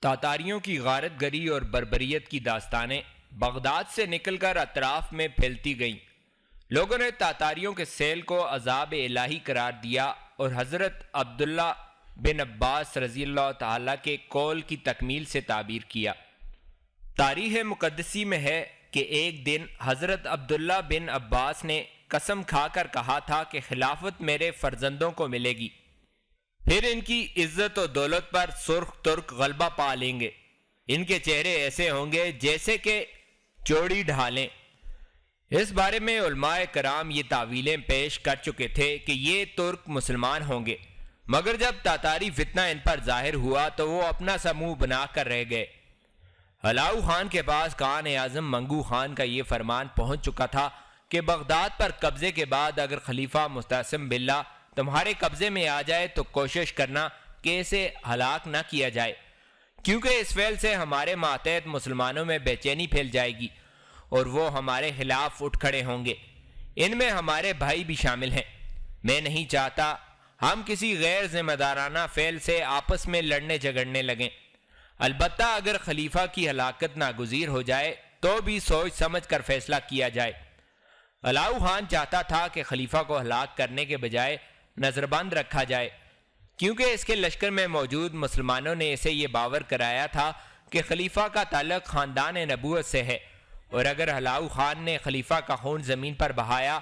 تاتاریوں کی غارت گری اور بربریت کی داستانیں بغداد سے نکل کر اطراف میں پھیلتی گئیں۔ لوگوں نے تاتاریوں کے سیل کو عذاب الہی قرار دیا اور حضرت عبداللہ بن عباس رضی اللہ تعالیٰ کے قول کی تکمیل سے تعبیر کیا۔ تاریخ مقدسی میں ہے کہ ایک دن حضرت عبداللہ بن عباس نے قسم کھا کر کہا تھا کہ خلافت میرے فرزندوں کو ملے گی، پھر ان کی عزت و دولت پر سرخ ترک غلبہ پا لیں گے، ان کے چہرے ایسے ہوں گے جیسے کہ چوڑی ڈھالیں۔ اس بارے میں علماء کرام یہ تعویلیں پیش کر چکے تھے کہ یہ ترک مسلمان ہوں گے، مگر جب تاتاری فتنہ ان پر ظاہر ہوا تو وہ اپنا سا منہ بنا کر رہ گئے۔ علاؤ خان کے پاس خان اعظم منگو خان کا یہ فرمان پہنچ چکا تھا کہ بغداد پر قبضے کے بعد اگر خلیفہ مستعصم باللہ تمہارے قبضے میں آ جائے تو کوشش کرنا کہ اسے ہلاک نہ کیا جائے، کیونکہ اس فعل سے ہمارے ماتحت مسلمانوں میں بے چینی پھیل جائے گی اور وہ ہمارے خلاف اٹھ کھڑے ہوں گے، ان میں ہمارے بھائی بھی شامل ہیں۔ میں نہیں چاہتا ہم کسی غیر ذمہ دارانہ فعل سے آپس میں لڑنے جھگڑنے لگیں، البتہ اگر خلیفہ کی ہلاکت ناگزیر ہو جائے تو بھی سوچ سمجھ کر فیصلہ کیا جائے۔ علاؤ خان چاہتا تھا کہ خلیفہ کو ہلاک کرنے کے بجائے نظر بند رکھا جائے، کیونکہ اس کے لشکر میں موجود مسلمانوں نے اسے یہ باور کرایا تھا کہ خلیفہ کا تعلق خاندان نبوت سے ہے، اور اگر علاؤ خان نے خلیفہ کا خون زمین پر بہایا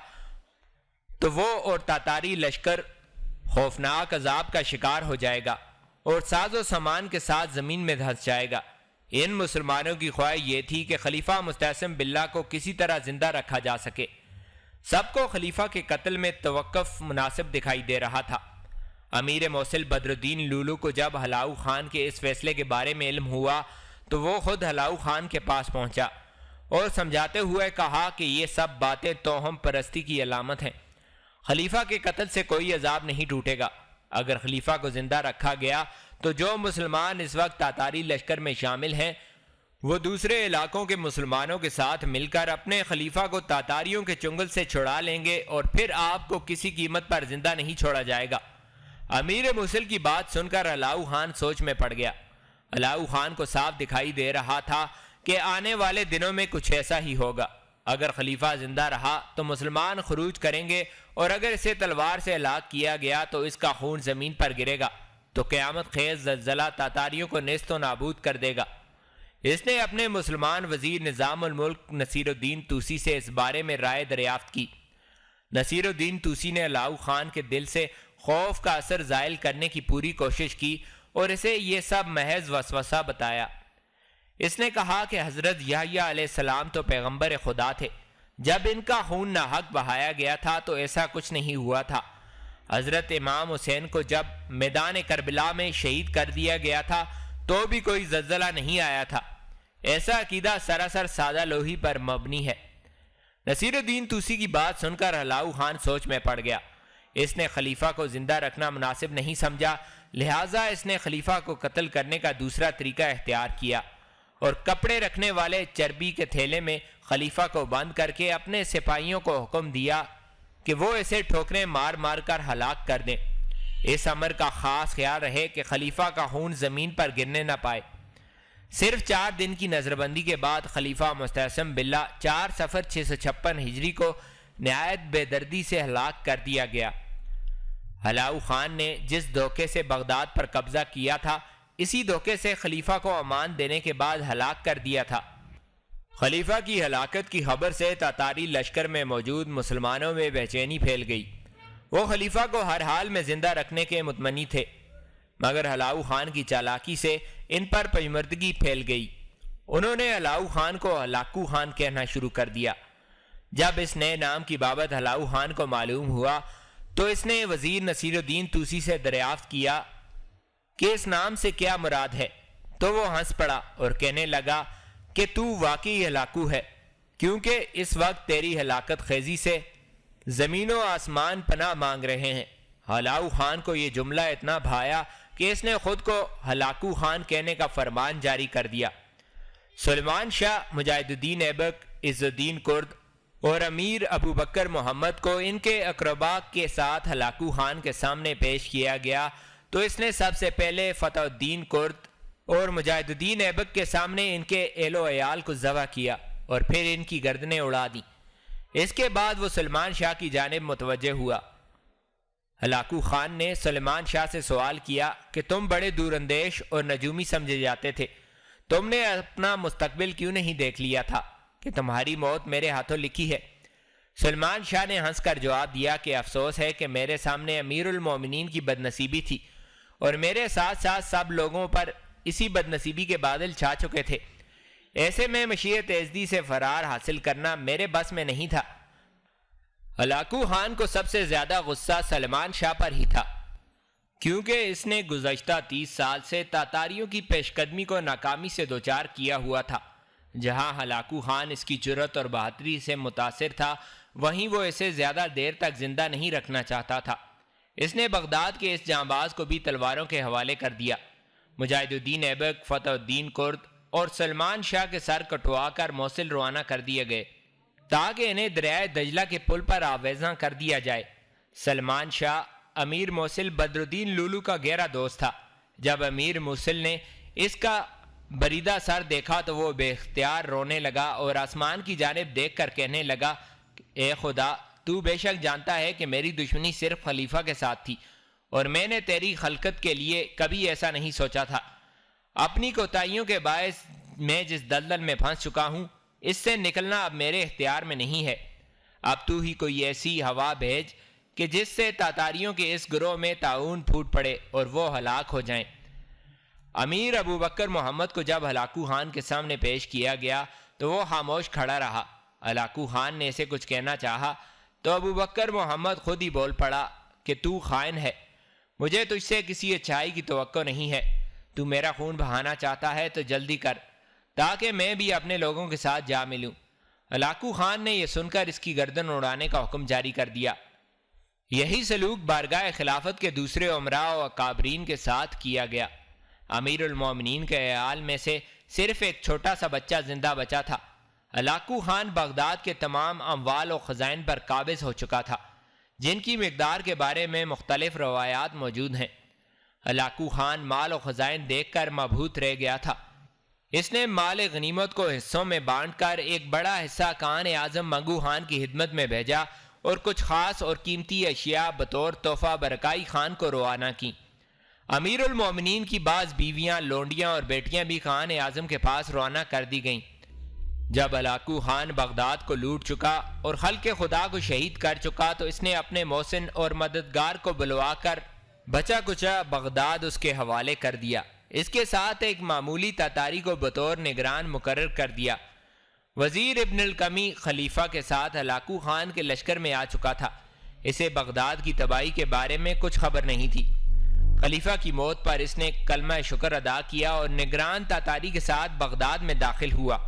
تو وہ اور تاتاری لشکر خوفناک عذاب کا شکار ہو جائے گا اور ساز و سامان کے ساتھ زمین میں دھنس جائے گا۔ ان مسلمانوں کی خواہش یہ تھی کہ خلیفہ مستعصم باللہ کو کسی طرح زندہ رکھا جا سکے۔ سب کو خلیفہ کے قتل میں توقف مناسب دکھائی دے رہا تھا۔ امیر موصل بدر الدین لولو کو جب علاؤ خان کے اس فیصلے کے بارے میں علم ہوا تو وہ خود علاؤ خان کے پاس پہنچا اور سمجھاتے ہوئے کہا کہ یہ سب باتیں توہم پرستی کی علامت ہیں، خلیفہ کے قتل سے کوئی عذاب نہیں ٹوٹے گا۔ اگر خلیفہ کو زندہ رکھا گیا تو جو مسلمان اس وقت تاتاری لشکر میں شامل ہیں وہ دوسرے علاقوں کے مسلمانوں کے ساتھ مل کر اپنے خلیفہ کو تاتاریوں کے چنگل سے چھڑا لیں گے اور پھر آپ کو کسی قیمت پر زندہ نہیں چھوڑا جائے گا۔ امیر موصل کی بات سن کر علاؤ خان سوچ میں پڑ گیا۔ علاؤ خان کو صاف دکھائی دے رہا تھا کہ آنے والے دنوں میں کچھ ایسا ہی ہوگا۔ اگر خلیفہ زندہ رہا تو مسلمان خروج کریں گے اور اگر اسے تلوار سے ہلاک کیا گیا تو اس کا خون زمین پر گرے گا تو قیامت خیز زلزلہ تاتاریوں کو نیست و نابود کر دے گا۔ اس نے اپنے مسلمان وزیر نظام الملک نصیر الدین طوسی سے اس بارے میں رائے دریافت کی۔ نصیر الدین طوسی نے علاؤ خان کے دل سے خوف کا اثر زائل کرنے کی پوری کوشش کی اور اسے یہ سب محض وسوسہ بتایا۔ اس نے کہا کہ حضرت یحییٰ علیہ السلام تو پیغمبر خدا تھے، جب ان کا خون ناحق بہایا گیا تھا تو ایسا کچھ نہیں ہوا تھا۔ حضرت امام حسین کو جب میدان کربلا میں شہید کر دیا گیا تھا تو بھی کوئی زلزلہ نہیں آیا تھا۔ ایسا عقیدہ سراسر سادہ لوحی پر مبنی ہے۔ نصیر الدین طوسی کی بات سن کر علاؤ خان سوچ میں پڑ گیا۔ اس نے خلیفہ کو زندہ رکھنا مناسب نہیں سمجھا، لہٰذا اس نے خلیفہ کو قتل کرنے کا دوسرا طریقہ اختیار کیا اور کپڑے رکھنے والے چربی کے تھیلے میں خلیفہ کو بند کر کے اپنے سپاہیوں کو حکم دیا کہ وہ اسے ٹھوکریں مار مار کر ہلاک کر دیں۔ اس امر کا خاص خیال رہے کہ خلیفہ کا خون زمین پر گرنے نہ پائے۔ صرف 4 دن کی نظر بندی کے بعد خلیفہ مستعصم باللہ 4 صفر 656 ہجری کو نہایت بے دردی سے ہلاک کر دیا گیا۔ علاؤ خان نے جس دھوکے سے بغداد پر قبضہ کیا تھا اسی دھوکے سے خلیفہ کو امان دینے کے بعد ہلاک کر دیا تھا۔ خلیفہ کی ہلاکت کی خبر سے تاتاری لشکر میں موجود مسلمانوں میں بے چینی پھیل گئی۔ وہ خلیفہ کو ہر حال میں زندہ رکھنے کے متمنی تھے، مگر علاؤ خان کی چالاکی سے ان پر پژمردگی پھیل گئی۔ انہوں نے علاؤ خان کو ہلاکو خان کہنا شروع کر دیا۔ جب اس نئے نام کی بابت علاؤ خان کو معلوم ہوا تو اس نے وزیر نصیر الدین طوسی سے دریافت کیا کہ اس نام سے کیا مراد ہے، تو وہ ہنس پڑا اور کہنے لگا کہ تو واقعی ہلاکو ہے، کیونکہ اس وقت تیری ہلاکت خیزی سے زمین و آسمان پناہ مانگ رہے ہیں۔ علاؤ خان کو یہ جملہ اتنا بھایا کہ اس نے خود کو ہلاکو خان کہنے کا فرمان جاری کر دیا۔ سلیمان شاہ، مجاہد الدین ایبک، عز الدین کرد اور امیر ابو بکر محمد کو ان کے اقرباء کے ساتھ ہلاکو خان کے سامنے پیش کیا گیا تو اس نے سب سے پہلے فتح الدین کرد، اور مجاہد الدین ایبک کے سامنے ان کے اہل و عیال کو ذبح کیا اور پھر ان کی گردنیں اڑا دیں۔ اس کے بعد وہ سلمان شاہ کی جانب متوجہ ہوا۔ ہلاکو خان نے سلمان شاہ سے سوال کیا کہ تم بڑے دور اندیش اور نجومی سمجھے جاتے تھے، تم نے اپنا مستقبل کیوں نہیں دیکھ لیا تھا کہ تمہاری موت میرے ہاتھوں لکھی ہے؟ سلمان شاہ نے ہنس کر جواب دیا کہ افسوس ہے کہ میرے سامنے امیر المومنین کی بدنصیبی تھی اور میرے ساتھ ساتھ سب لوگوں پر اسی بدنصیبی کے بادل چھا چکے تھے، ایسے میں مشیت ایزدی سے فرار حاصل کرنا میرے بس میں نہیں تھا۔ ہلاکو خان کو سب سے زیادہ غصہ سلمان شاہ پر ہی تھا، کیونکہ اس نے گزشتہ 30 سال سے تاتاریوں کی پیش قدمی کو ناکامی سے دوچار کیا ہوا تھا۔ جہاں ہلاکو خان اس کی جرأت اور بہادری سے متاثر تھا، وہیں وہ اسے زیادہ دیر تک زندہ نہیں رکھنا چاہتا تھا۔ اس نے بغداد کے اس جانباز کو بھی تلواروں کے حوالے کر دیا۔ مجاہد الدین ایبک، فتح الدین کرد اور سلمان شاہ کے سر کٹوا کر موصل روانہ کر دیے گئے تاکہ انہیں دریائے دجلہ کے پل پر آویزاں کر دیا جائے۔ سلمان شاہ امیر موصل بدر الدین لولو کا گہرا دوست تھا۔ جب امیر موصل نے اس کا بریدہ سر دیکھا تو وہ بے اختیار رونے لگا اور آسمان کی جانب دیکھ کر کہنے لگا، اے خدا، تو بے شک جانتا ہے کہ میری دشمنی صرف خلیفہ کے ساتھ تھی اور میں نے تیری خلقت کے لیے کبھی ایسا نہیں سوچا تھا۔ اپنی کوتاہیوں کے باعث میں جس دلدل میں پھنس چکا ہوں، اس سے نکلنا اب میرے اختیار میں نہیں ہے۔ اب تو ہی کوئی ایسی ہوا بھیج کہ جس سے تاتاریوں کے اس گروہ میں طاعون پھوٹ پڑے اور وہ ہلاک ہو جائیں۔ امیر ابو بکر محمد کو جب ہلاکو خان کے سامنے پیش کیا گیا تو وہ خاموش کھڑا رہا۔ ہلاکو خان نے اسے کچھ کہنا چاہا تو ابو بکر محمد خود ہی بول پڑا کہ تو خائن ہے، مجھے تجھ سے کسی اچھائی کی توقع نہیں ہے، تو میرا خون بہانا چاہتا ہے تو جلدی کر تاکہ میں بھی اپنے لوگوں کے ساتھ جا ملوں۔ ہلاکو خان نے یہ سن کر اس کی گردن اڑانے کا حکم جاری کر دیا۔ یہی سلوک بارگاہ خلافت کے دوسرے امراء و اکابرین کے ساتھ کیا گیا۔ امیر المومنین کے عیال میں سے صرف ایک چھوٹا سا بچہ زندہ بچا تھا۔ ہلاکو خان بغداد کے تمام اموال و خزائن پر قابض ہو چکا تھا، جن کی مقدار کے بارے میں مختلف روایات موجود ہیں۔ ہلاکو خان مال و خزائن دیکھ کر مبہوت رہ گیا تھا۔ اس نے مال غنیمت کو حصوں میں بانٹ کر ایک بڑا حصہ کان اعظم منگو خان کی خدمت میں بھیجا اور کچھ خاص اور قیمتی اشیاء بطور تحفہ برکائی خان کو روانہ کی۔ امیر المومنین کی بعض بیویاں، لونڈیاں اور بیٹیاں بھی خان اعظم کے پاس روانہ کر دی گئیں۔ جب ہلاکو خان بغداد کو لوٹ چکا اور خلق خدا کو شہید کر چکا تو اس نے اپنے محسن اور مددگار کو بلوا کر بچا کچا بغداد اس کے حوالے کر دیا۔ اس کے ساتھ ایک معمولی تاتاری کو بطور نگران مقرر کر دیا۔ وزیر ابن القمی خلیفہ کے ساتھ ہلاکو خان کے لشکر میں آ چکا تھا۔ اسے بغداد کی تباہی کے بارے میں کچھ خبر نہیں تھی۔ خلیفہ کی موت پر اس نے کلمہ شکر ادا کیا اور نگران تاتاری کے ساتھ بغداد میں داخل ہوا۔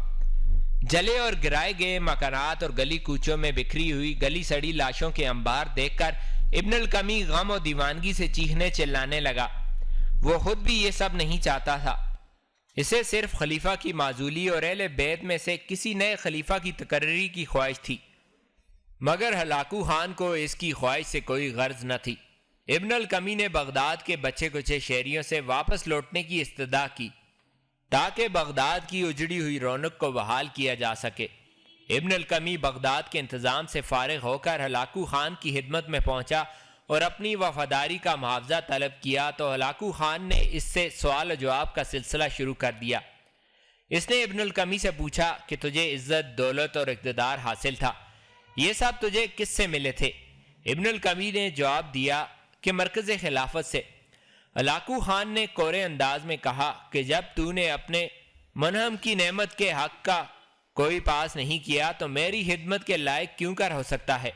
جلے اور گرائے گئے مکانات اور گلی کوچوں میں بکھری ہوئی گلی سڑی لاشوں کے انبار دیکھ کر ابن القمی غم و دیوانگی سے چیخنے چلانے لگا۔ وہ خود بھی یہ سب نہیں چاہتا تھا، اسے صرف خلیفہ کی معزولی اور اہل بیت میں سے کسی نئے خلیفہ کی تقرری کی خواہش تھی، مگر ہلاکو خان کو اس کی خواہش سے کوئی غرض نہ تھی۔ ابن القمی نے بغداد کے بچے کچے شہریوں سے واپس لوٹنے کی استدعا کی تاکہ بغداد کی اجڑی ہوئی رونق کو بحال کیا جا سکے۔ ابن القمی بغداد کے انتظام سے فارغ ہو کر ہلاکو خان کی خدمت میں پہنچا اور اپنی وفاداری کا معاوضہ طلب کیا تو ہلاکو خان نے اس سے سوال و جواب کا سلسلہ شروع کر دیا۔ اس نے ابن القمی سے پوچھا کہ تجھے عزت، دولت اور اقتدار حاصل تھا، یہ سب تجھے کس سے ملے تھے؟ ابن القمی نے جواب دیا کہ مرکز خلافت سے۔ ہلاکو خان نے کورے انداز میں کہا کہ جب تو نے اپنے منہم کی نعمت کے حق کا کوئی پاس نہیں کیا تو میری خدمت کے لائق کیوں کر ہو سکتا ہے؟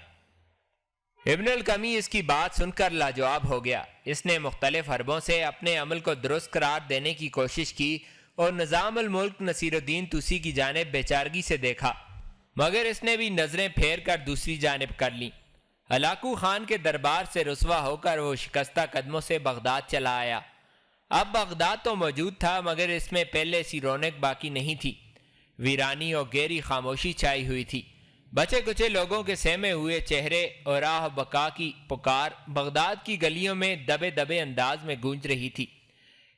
ابن القمی اس کی بات سن کر لاجواب ہو گیا۔ اس نے مختلف حربوں سے اپنے عمل کو درست قرار دینے کی کوشش کی اور نظام الملک نصیر الدین طوسی کی جانب بیچارگی سے دیکھا، مگر اس نے بھی نظریں پھیر کر دوسری جانب کر لیں۔ ہلاکو خان کے دربار سے رسوا ہو کر وہ شکستہ قدموں سے بغداد چلا آیا۔ اب بغداد تو موجود تھا مگر اس میں پہلے سی رونق باقی نہیں تھی۔ ویرانی اور گہری خاموشی چھائی ہوئی تھی۔ بچے کچے لوگوں کے سہمے ہوئے چہرے اور آہ بقا کی پکار بغداد کی گلیوں میں دبے دبے انداز میں گونج رہی تھی۔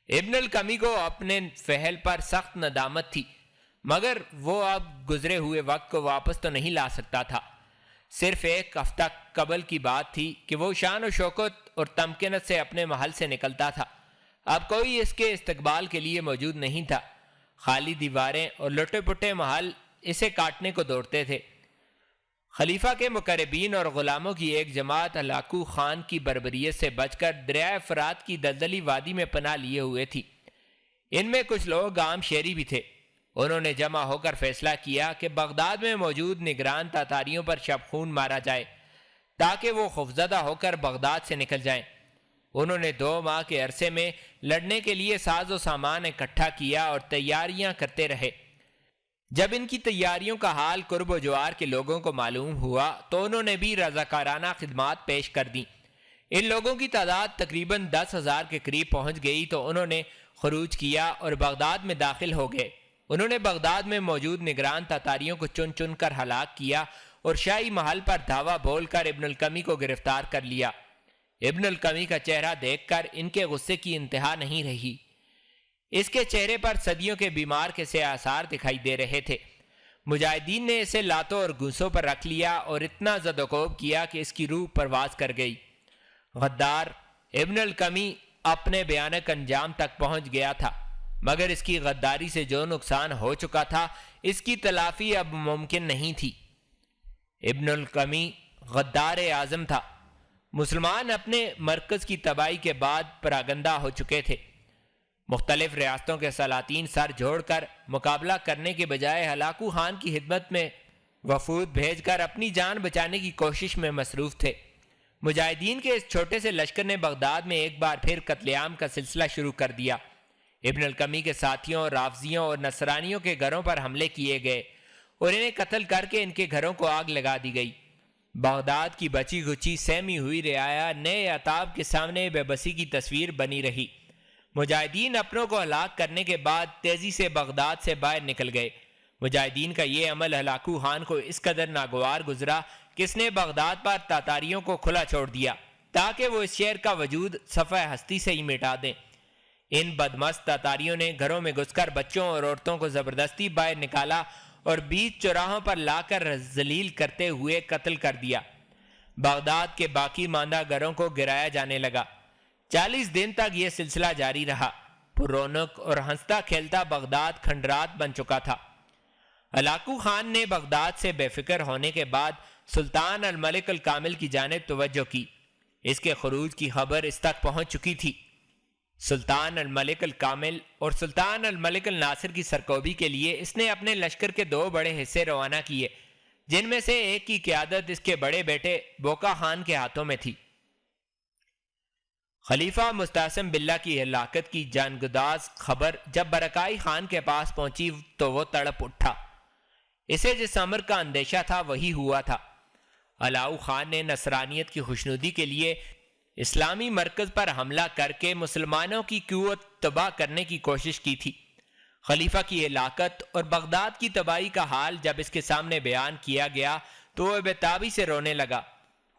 ابن القمی کو اپنے فعل پر سخت ندامت تھی، مگر وہ اب گزرے ہوئے وقت کو واپس تو نہیں لا سکتا تھا۔ صرف ایک ہفتہ قبل کی بات تھی کہ وہ شان و شوکت اور تمکنت سے اپنے محل سے نکلتا تھا۔ اب کوئی اس کے استقبال کے لیے موجود نہیں تھا۔ خالی دیواریں اور لٹے پٹے محل اسے کاٹنے کو دوڑتے تھے۔ خلیفہ کے مقربین اور غلاموں کی ایک جماعت ہلاکو خان کی بربریت سے بچ کر دریائے فرات کی دلدلی وادی میں پناہ لیے ہوئے تھی۔ ان میں کچھ لوگ عام شہری بھی تھے۔ انہوں نے جمع ہو کر فیصلہ کیا کہ بغداد میں موجود نگران تاتاریوں پر شب خون مارا جائے تاکہ وہ خوفزدہ ہو کر بغداد سے نکل جائیں۔ انہوں نے 2 ماہ کے عرصے میں لڑنے کے لیے ساز و سامان اکٹھا کیا اور تیاریاں کرتے رہے۔ جب ان کی تیاریوں کا حال قرب و جوار کے لوگوں کو معلوم ہوا تو انہوں نے بھی رضاکارانہ خدمات پیش کر دیں۔ ان لوگوں کی تعداد تقریباً 10,000 کے قریب پہنچ گئی تو انہوں نے خروج کیا اور بغداد میں داخل ہو گئے۔ انہوں نے بغداد میں موجود نگران تاتاریوں کو چن چن کر ہلاک کیا اور شاہی محل پر دھاوا بول کر ابن القمی کو گرفتار کر لیا۔ ابن القمی کا چہرہ دیکھ کر ان کے غصے کی انتہا نہیں رہی۔ اس کے چہرے پر صدیوں کے بیمار کے سے آثار دکھائی دے رہے تھے۔ مجاہدین نے اسے لاتوں اور گھوسوں پر رکھ لیا اور اتنا زد و کوب کیا کہ اس کی روح پرواز کر گئی۔ غدار ابن القمی اپنے بھیانک انجام تک پہنچ گیا تھا، مگر اس کی غداری سے جو نقصان ہو چکا تھا اس کی تلافی اب ممکن نہیں تھی۔ ابن القمی غدار اعظم تھا۔ مسلمان اپنے مرکز کی تباہی کے بعد پراگندہ ہو چکے تھے۔ مختلف ریاستوں کے سلاطین سر جوڑ کر مقابلہ کرنے کے بجائے ہلاکو خان کی خدمت میں وفود بھیج کر اپنی جان بچانے کی کوشش میں مصروف تھے۔ مجاہدین کے اس چھوٹے سے لشکر نے بغداد میں ایک بار پھر قتل عام کا سلسلہ شروع کر دیا۔ ابن القمی کے ساتھیوں، رافضیوں اور نصرانیوں کے گھروں پر حملے کیے گئے اور انہیں قتل کر کے ان کے گھروں کو آگ لگا دی گئی۔ بغداد کی بچی گچی سہمی ہوئی رعایا نئے عتاب کے سامنے بے بسی کی تصویر بنی رہی۔ مجاہدین اپنوں کو ہلاک کرنے کے بعد تیزی سے بغداد سے باہر نکل گئے۔ مجاہدین کا یہ عمل ہلاکو خان کو اس قدر ناگوار گزرا کہ اس نے بغداد پر تاتاریوں کو کھلا چھوڑ دیا تاکہ وہ اس شہر کا وجود صفحہ ہستی سے ہی مٹا دیں۔ ان بدمست تاتاریوں نے گھروں میں گھس کر بچوں اور عورتوں کو زبردستی باہر نکالا اور بیچ چوراہوں پر لا کر ذلیل کرتے ہوئے قتل کر دیا۔ بغداد کے باقی ماندہ گھروں کو گرایا جانے لگا۔ 40 دن تک یہ سلسلہ جاری رہا۔ پر رونق اور ہنستا کھیلتا بغداد کھنڈرات بن چکا تھا۔ ہلاکو خان نے بغداد سے بے فکر ہونے کے بعد سلطان الملک الکامل کی جانب توجہ کی۔ اس کے خروج کی خبر اس تک پہنچ چکی تھی۔ سلطان الملک الکامل اور سلطان الملک الناصر کی سرکوبی کے لیے اس نے اپنے لشکر کے 2 بڑے حصے روانہ کیے، جن میں سے ایک کی قیادت اس کے بڑے بیٹے بوکا خان کے ہاتھوں میں تھی۔ خلیفہ مستعصم باللہ کی ہلاکت کی جانگداز خبر جب برکائی خان کے پاس پہنچی تو وہ تڑپ اٹھا۔ اسے جس امر کا اندیشہ تھا وہی ہوا تھا۔ علاؤ خان نے نصرانیت کی خوشنودی کے لیے اسلامی مرکز پر حملہ کر کے مسلمانوں کی قوت تباہ کرنے کی کوشش کی تھی۔ خلیفہ کی ہلاکت اور بغداد کی تباہی کا حال جب اس کے سامنے بیان کیا گیا تو وہ بے تابی سے رونے لگا۔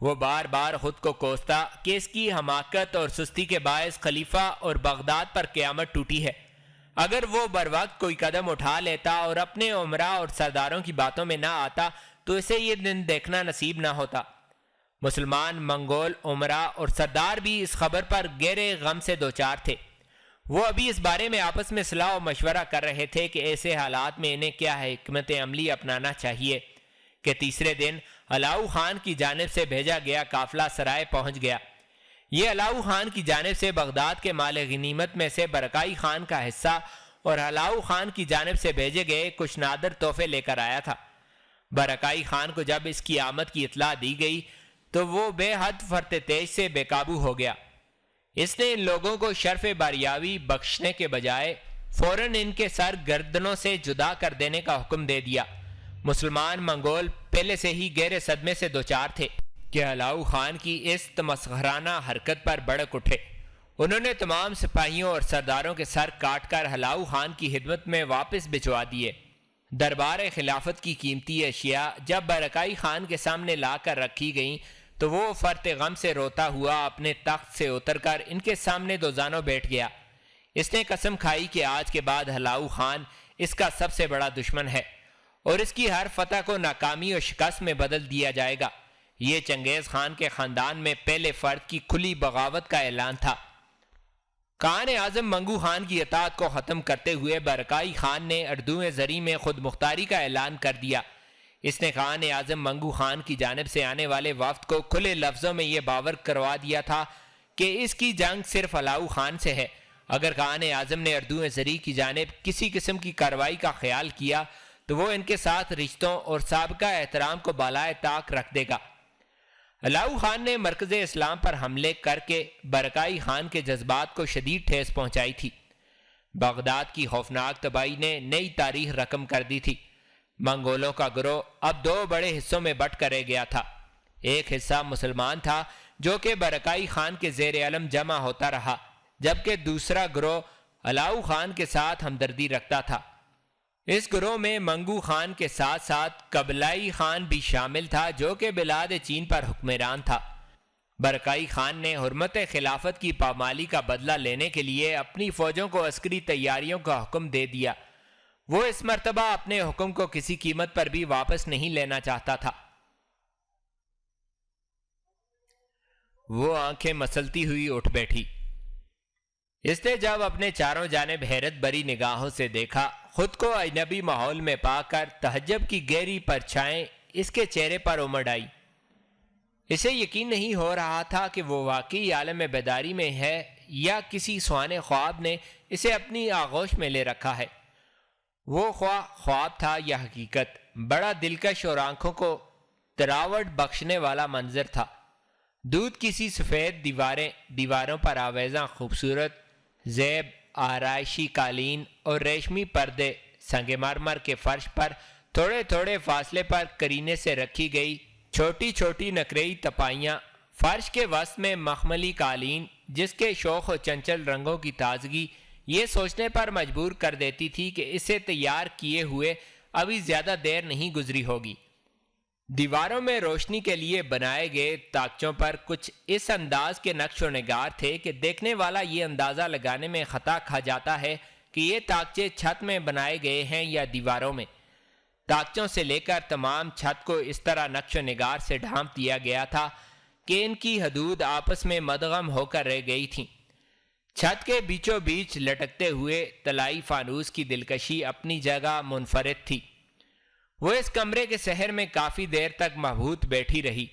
وہ بار بار خود کو کوستا کہ اس کی حماقت اور سستی کے باعث خلیفہ اور بغداد پر قیامت ٹوٹی ہے۔ اگر وہ بروقت کوئی قدم اٹھا لیتا اور اپنے عمراء اور سرداروں کی باتوں میں نہ آتا تو اسے یہ دن دیکھنا نصیب نہ ہوتا۔ مسلمان منگول عمراء اور سردار بھی اس خبر پر گہرے غم سے دوچار تھے۔ وہ ابھی اس بارے میں آپس میں صلاح و مشورہ کر رہے تھے کہ ایسے حالات میں انہیں کیا حکمت عملی اپنانا چاہیے کہ تیسرے دن علاؤ خان کی جانب سے بھیجا گیا قافلہ سرائے پہنچ گیا۔ یہ علاؤ خان کی جانب سے بغداد کے مال غنیمت میں سے برکائی خان کا حصہ اور علاؤ خان کی جانب سے بھیجے گئے کچھ نادر تحفے لے کر آیا تھا۔ برکائی خان کو جب اس کی آمد کی اطلاع دی گئی تو وہ بے حد فرط تیز سے بے قابو ہو گیا۔ اس نے ان لوگوں کو شرف باریاوی بخشنے کے بجائے فوراً ان کے سر گردنوں سے جدا کر دینے کا حکم دے دیا۔ مسلمان منگول پہلے سے ہی گہرے صدمے سے دوچار تھے کہ علاؤ خان کی اس تمسخرانہ حرکت پر بھڑک اٹھے۔ انہوں نے تمام سپاہیوں اور سرداروں کے سر کاٹ کر علاؤ خان کی خدمت میں واپس بھجوا دیے۔ دربار خلافت کی قیمتی اشیاء جب برکائی خان کے سامنے لا کر رکھی گئیں تو وہ فرط غم سے روتا ہوا اپنے تخت سے اتر کر ان کے سامنے دوزانوں بیٹھ گیا۔ اس نے قسم کھائی کہ آج کے بعد ہلاؤ خان اس کا سب سے بڑا دشمن ہے اور اس کی ہر فتح کو ناکامی اور شکست میں بدل دیا جائے گا۔ یہ چنگیز خان کے خاندان میں پہلے فرد کی کھلی بغاوت کا اعلان تھا۔ خان اعظم منگو خان کی اطاعت کو ختم کرتے ہوئے برکائی خان نے اردوئے زری میں خود مختاری کا اعلان کر دیا۔ اس نے خان اعظم منگو خان کی جانب سے آنے والے وفد کو کھلے لفظوں میں یہ باور کروا دیا تھا کہ اس کی جنگ صرف ہلاؤ خان سے ہے۔ اگر خان اعظم نے اردوئے زری کی جانب کسی قسم کی کارروائی کا خیال کیا تو وہ ان کے ساتھ رشتوں اور سابقہ احترام کو بالائے طاق رکھ دے گا۔ ہلاؤ خان نے مرکز اسلام پر حملے کر کے برکائی خان کے جذبات کو شدید ٹھیس پہنچائی تھی۔ بغداد کی خوفناک تباہی نے نئی تاریخ رقم کر دی تھی۔ منگولوں کا گروہ اب دو بڑے حصوں میں بٹ کرے گیا تھا۔ ایک حصہ مسلمان تھا جو کہ برکائی خان کے زیر علم جمع ہوتا رہا، جبکہ دوسرا گروہ ہلاؤ خان کے ساتھ ہمدردی رکھتا تھا۔ اس گروہ میں منگو خان کے ساتھ ساتھ قبلائی خان بھی شامل تھا جو کہ بلاد چین پر حکمران تھا۔ برکائی خان نے حرمت خلافت کی پامالی کا بدلہ لینے کے لیے اپنی فوجوں کو عسکری تیاریوں کا حکم دے دیا۔ وہ اس مرتبہ اپنے حکم کو کسی قیمت پر بھی واپس نہیں لینا چاہتا تھا۔ وہ آنکھیں مسلتی ہوئی اٹھ بیٹھی۔ اس نے جب اپنے چاروں جانب حیرت بری نگاہوں سے دیکھا، خود کو اجنبی ماحول میں پا کر تہجب کی گہری پرچھائیں اس کے چہرے پر امڑ آئی۔ اسے یقین نہیں ہو رہا تھا کہ وہ واقعی عالم بیداری میں ہے یا کسی سہانے خواب نے اسے اپنی آغوش میں لے رکھا ہے۔ وہ خواب تھا یا حقیقت، بڑا دلکش اور آنکھوں کو تراوٹ بخشنے والا منظر تھا۔ دودھ کسی سفید دیواروں پر آویزاں خوبصورت زیب آرائشی قالین اور ریشمی پردے، سنگ مرمر کے فرش پر تھوڑے تھوڑے فاصلے پر کرینے سے رکھی گئی چھوٹی چھوٹی نقرئی تپائیاں، فرش کے وسط میں مخملی قالین جس کے شوخ و چنچل رنگوں کی تازگی یہ سوچنے پر مجبور کر دیتی تھی کہ اسے تیار کیے ہوئے ابھی زیادہ دیر نہیں گزری ہوگی۔ دیواروں میں روشنی کے لیے بنائے گئے تاکچوں پر کچھ اس انداز کے نقش و نگار تھے کہ دیکھنے والا یہ اندازہ لگانے میں خطا کھا جاتا ہے کہ یہ تاکچے چھت میں بنائے گئے ہیں یا دیواروں میں۔ تاکچوں سے لے کر تمام چھت کو اس طرح نقش و نگار سے ڈھانپ دیا گیا تھا کہ ان کی حدود آپس میں مدغم ہو کر رہ گئی تھیں۔ چھت کے بیچوں بیچ لٹکتے ہوئے طلائی فانوس کی دلکشی اپنی جگہ منفرد تھی۔ وہ اس کمرے کے سحر میں کافی دیر تک مبہوت بیٹھی رہی۔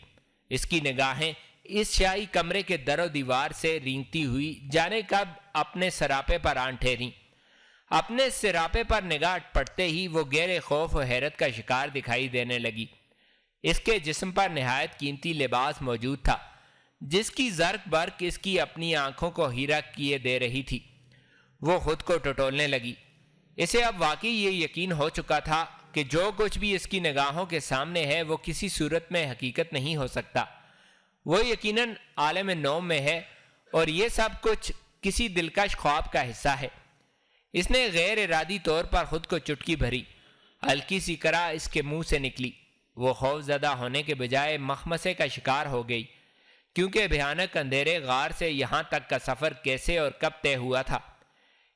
اس کی نگاہیں اس شاہی کمرے کے در و دیوار سے رینگتی ہوئی جانے کب اپنے سراپے پر آن ٹھہریں۔ اپنے سراپے پر نگاہ پڑتے ہی وہ گہرے خوف و حیرت کا شکار دکھائی دینے لگی۔ اس کے جسم پر نہایت قیمتی لباس موجود تھا جس کی زرق برق اس کی اپنی آنکھوں کو ہیرا کیے دے رہی تھی۔ وہ خود کو ٹٹولنے لگی۔ اسے اب واقعی یہ یقین ہو چکا تھا کہ جو کچھ بھی اس کی نگاہوں کے سامنے ہے وہ کسی صورت میں حقیقت نہیں ہو سکتا۔ وہ یقیناً عالم نوم میں ہے اور یہ سب کچھ کسی دلکش خواب کا حصہ ہے۔ اس نے غیر ارادی طور پر خود کو چٹکی بھری۔ ہلکی سی کرا اس کے منہ سے نکلی۔ وہ خوف زدہ ہونے کے بجائے مخمصے کا شکار ہو گئی، کیونکہ بھیانک اندھیرے غار سے یہاں تک کا سفر کیسے اور کب طے ہوا تھا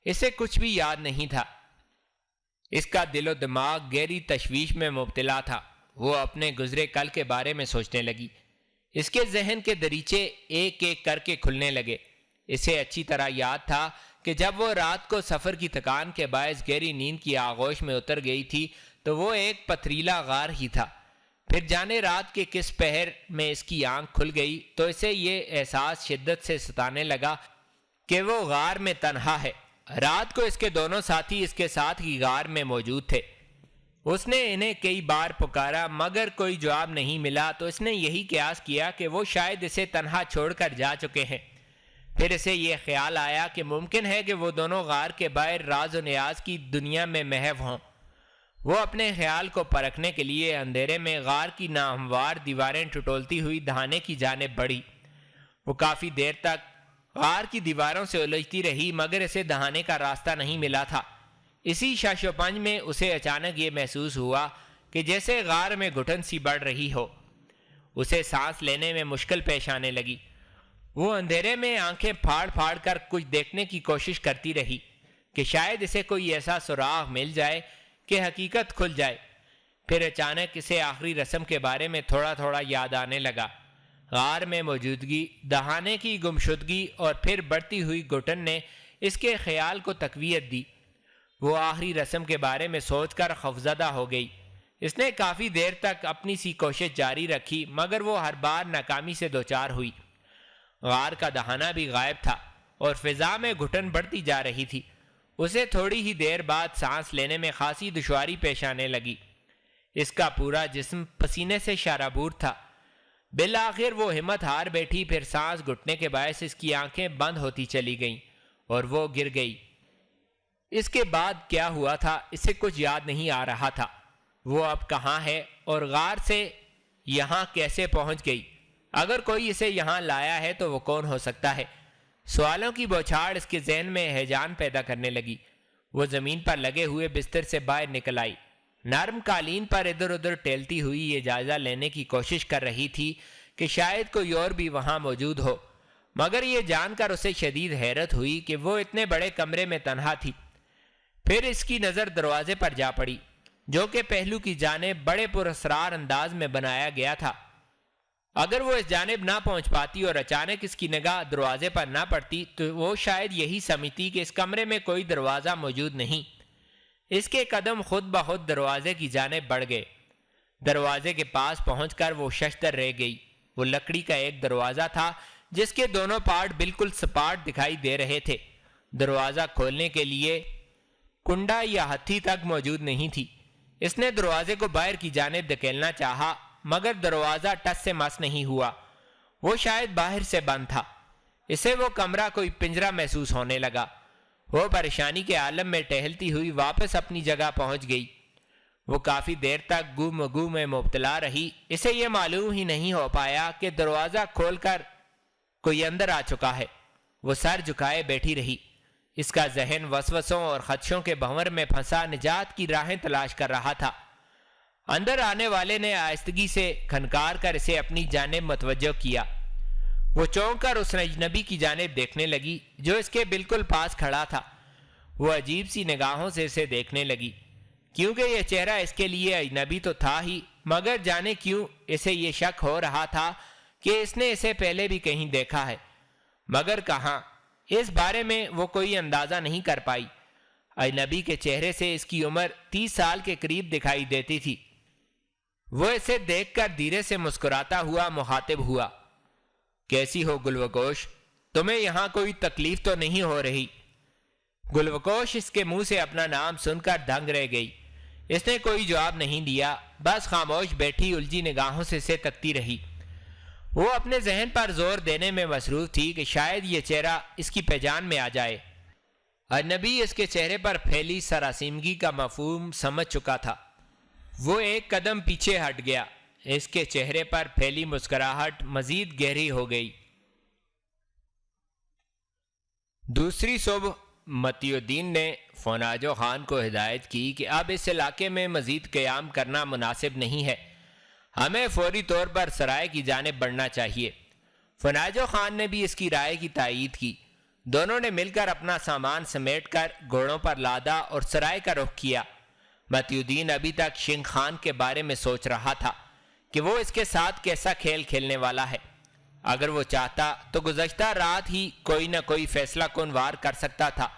اسے کچھ بھی یاد نہیں تھا۔ اس کا دل و دماغ گہری تشویش میں مبتلا تھا۔ وہ اپنے گزرے کل کے بارے میں سوچنے لگی۔ اس کے ذہن کے دریچے ایک ایک کر کے کھلنے لگے۔ اسے اچھی طرح یاد تھا کہ جب وہ رات کو سفر کی تھکان کے باعث گہری نیند کی آغوش میں اتر گئی تھی تو وہ ایک پتھریلا غار ہی تھا۔ پھر جانے رات کے کس پہر میں اس کی آنکھ کھل گئی تو اسے یہ احساس شدت سے ستانے لگا کہ وہ غار میں تنہا ہے۔ رات کو اس کے دونوں ساتھی اس کے ساتھ ہی غار میں موجود تھے۔ اس نے انہیں کئی بار پکارا مگر کوئی جواب نہیں ملا تو اس نے یہی قیاس کیا کہ وہ شاید اسے تنہا چھوڑ کر جا چکے ہیں۔ پھر اسے یہ خیال آیا کہ ممکن ہے کہ وہ دونوں غار کے باہر راز و نیاز کی دنیا میں محو ہوں۔ وہ اپنے خیال کو پرکھنے کے لیے اندھیرے میں غار کی ناہموار دیواریں ٹٹولتی ہوئی دہانے کی جانب بڑھی۔ وہ کافی دیر تک غار کی دیواروں سے الجھتی رہی مگر اسے دہانے کا راستہ نہیں ملا تھا۔ اسی شش و پنج میں اسے اچانک یہ محسوس ہوا کہ جیسے غار میں گھٹن سی بڑھ رہی ہو۔ اسے سانس لینے میں مشکل پیش آنے لگی۔ وہ اندھیرے میں آنکھیں پھاڑ پھاڑ کر کچھ دیکھنے کی کوشش کرتی رہی کہ شاید اسے کوئی ایسا سراغ مل جائے کہ حقیقت کھل جائے۔ پھر اچانک اسے آخری رسم کے بارے میں تھوڑا تھوڑا یاد آنے لگا۔ غار میں موجودگی، دہانے کی گمشدگی اور پھر بڑھتی ہوئی گھٹن نے اس کے خیال کو تقویت دی۔ وہ آخری رسم کے بارے میں سوچ کر خوفزدہ ہو گئی۔ اس نے کافی دیر تک اپنی سی کوشش جاری رکھی مگر وہ ہر بار ناکامی سے دوچار ہوئی۔ غار کا دہانہ بھی غائب تھا اور فضا میں گھٹن بڑھتی جا رہی تھی۔ اسے تھوڑی ہی دیر بعد سانس لینے میں خاصی دشواری پیش آنے لگی۔ اس کا پورا جسم پسینے سے شرابور تھا۔ بالآخر وہ ہمت ہار بیٹھی، پھر سانس گھٹنے کے باعث اس کی آنکھیں بند ہوتی چلی گئیں اور وہ گر گئی۔ اس کے بعد کیا ہوا تھا اسے کچھ یاد نہیں آ رہا تھا۔ وہ اب کہاں ہے اور غار سے یہاں کیسے پہنچ گئی؟ اگر کوئی اسے یہاں لایا ہے تو وہ کون ہو سکتا ہے؟ سوالوں کی بوچھاڑ اس کے ذہن میں ہیجان پیدا کرنے لگی۔ وہ زمین پر لگے ہوئے بستر سے باہر نکل آئی۔ نرم قالین پر ادھر ادھر ٹہلتی ہوئی یہ جائزہ لینے کی کوشش کر رہی تھی کہ شاید کوئی اور بھی وہاں موجود ہو، مگر یہ جان کر اسے شدید حیرت ہوئی کہ وہ اتنے بڑے کمرے میں تنہا تھی۔ پھر اس کی نظر دروازے پر جا پڑی، جو کہ پہلو کی جانب بڑے پراسرار انداز میں بنایا گیا تھا۔ اگر وہ اس جانب نہ پہنچ پاتی اور اچانک اس کی نگاہ دروازے پر نہ پڑتی تو وہ شاید یہی سمجھتی کہ اس کمرے میں کوئی دروازہ موجود نہیں۔ اس کے قدم خود بخود دروازے کی جانب بڑھ گئے۔ دروازے کے پاس پہنچ کر وہ ششدر رہ گئی۔ وہ لکڑی کا ایک دروازہ تھا جس کے دونوں پارٹ بالکل سپاٹ دکھائی دے رہے تھے۔ دروازہ کھولنے کے لیے کنڈا یا ہتھی تک موجود نہیں تھی۔ اس نے دروازے کو باہر کی جانب دھکیلنا چاہا مگر دروازہ ٹس سے مس نہیں ہوا۔ وہ شاید باہر سے بند تھا۔ اسے وہ کمرہ کوئی پنجرہ محسوس ہونے لگا۔ وہ پریشانی کے عالم میں ٹہلتی ہوئی واپس اپنی جگہ پہنچ گئی۔ وہ کافی دیر تک گم و گو میں مبتلا رہی۔ اسے یہ معلوم ہی نہیں ہو پایا کہ دروازہ کھول کر کوئی اندر آ چکا ہے۔ وہ سر جھکائے بیٹھی رہی۔ اس کا ذہن وسوسوں اور خدشوں کے بھنور میں پھنسا نجات کی راہیں تلاش کر رہا تھا۔ اندر آنے والے نے آہستگی سے کھنکار کر اسے اپنی جانب متوجہ کیا۔ وہ چونک کر اس اجنبی کی جانب دیکھنے لگی جو اس کے بالکل پاس کھڑا تھا۔ وہ عجیب سی نگاہوں سے اسے دیکھنے لگی، کیونکہ یہ چہرہ اس کے لیے اجنبی تو تھا ہی، مگر جانے کیوں اسے یہ شک ہو رہا تھا کہ اس نے اسے پہلے بھی کہیں دیکھا ہے، مگر کہاں؟ اس بارے میں وہ کوئی اندازہ نہیں کر پائی۔ اجنبی کے چہرے سے اس کی عمر 30 سال کے قریب دکھائی دیتی تھی۔ وہ اسے دیکھ کر دھیرے سے مسکراتا ہوا مخاطب ہوا، کیسی ہو گلوگوش؟ تمہیں یہاں کوئی تکلیف تو نہیں ہو رہی؟ گلوگوش اس کے منہ سے اپنا نام سن کر دنگ رہ گئی۔ اس نے کوئی جواب نہیں دیا، بس خاموش بیٹھی الجھی نگاہوں سے اسے تکتی رہی۔ وہ اپنے ذہن پر زور دینے میں مصروف تھی کہ شاید یہ چہرہ اس کی پہچان میں آ جائے۔ اجنبی اس کے چہرے پر پھیلی سراسیمگی کا مفہوم سمجھ چکا تھا۔ وہ ایک قدم پیچھے ہٹ گیا۔ اس کے چہرے پر پھیلی مسکراہٹ مزید گہری ہو گئی۔ دوسری صبح متی الدین نے فوناجو خان کو ہدایت کی کہ اب اس علاقے میں مزید قیام کرنا مناسب نہیں ہے، ہمیں فوری طور پر سرائے کی جانب بڑھنا چاہیے۔ فوناجو خان نے بھی اس کی رائے کی تائید کی۔ دونوں نے مل کر اپنا سامان سمیٹ کر گھوڑوں پر لادا اور سرائے کا رخ کیا۔ متی الدین ابھی تک شنگ خان کے بارے میں سوچ رہا تھا کہ وہ اس کے ساتھ کیسا کھیل کھیلنے والا ہے۔ اگر وہ چاہتا تو گزشتہ رات ہی کوئی نہ کوئی فیصلہ کن وار کر سکتا تھا۔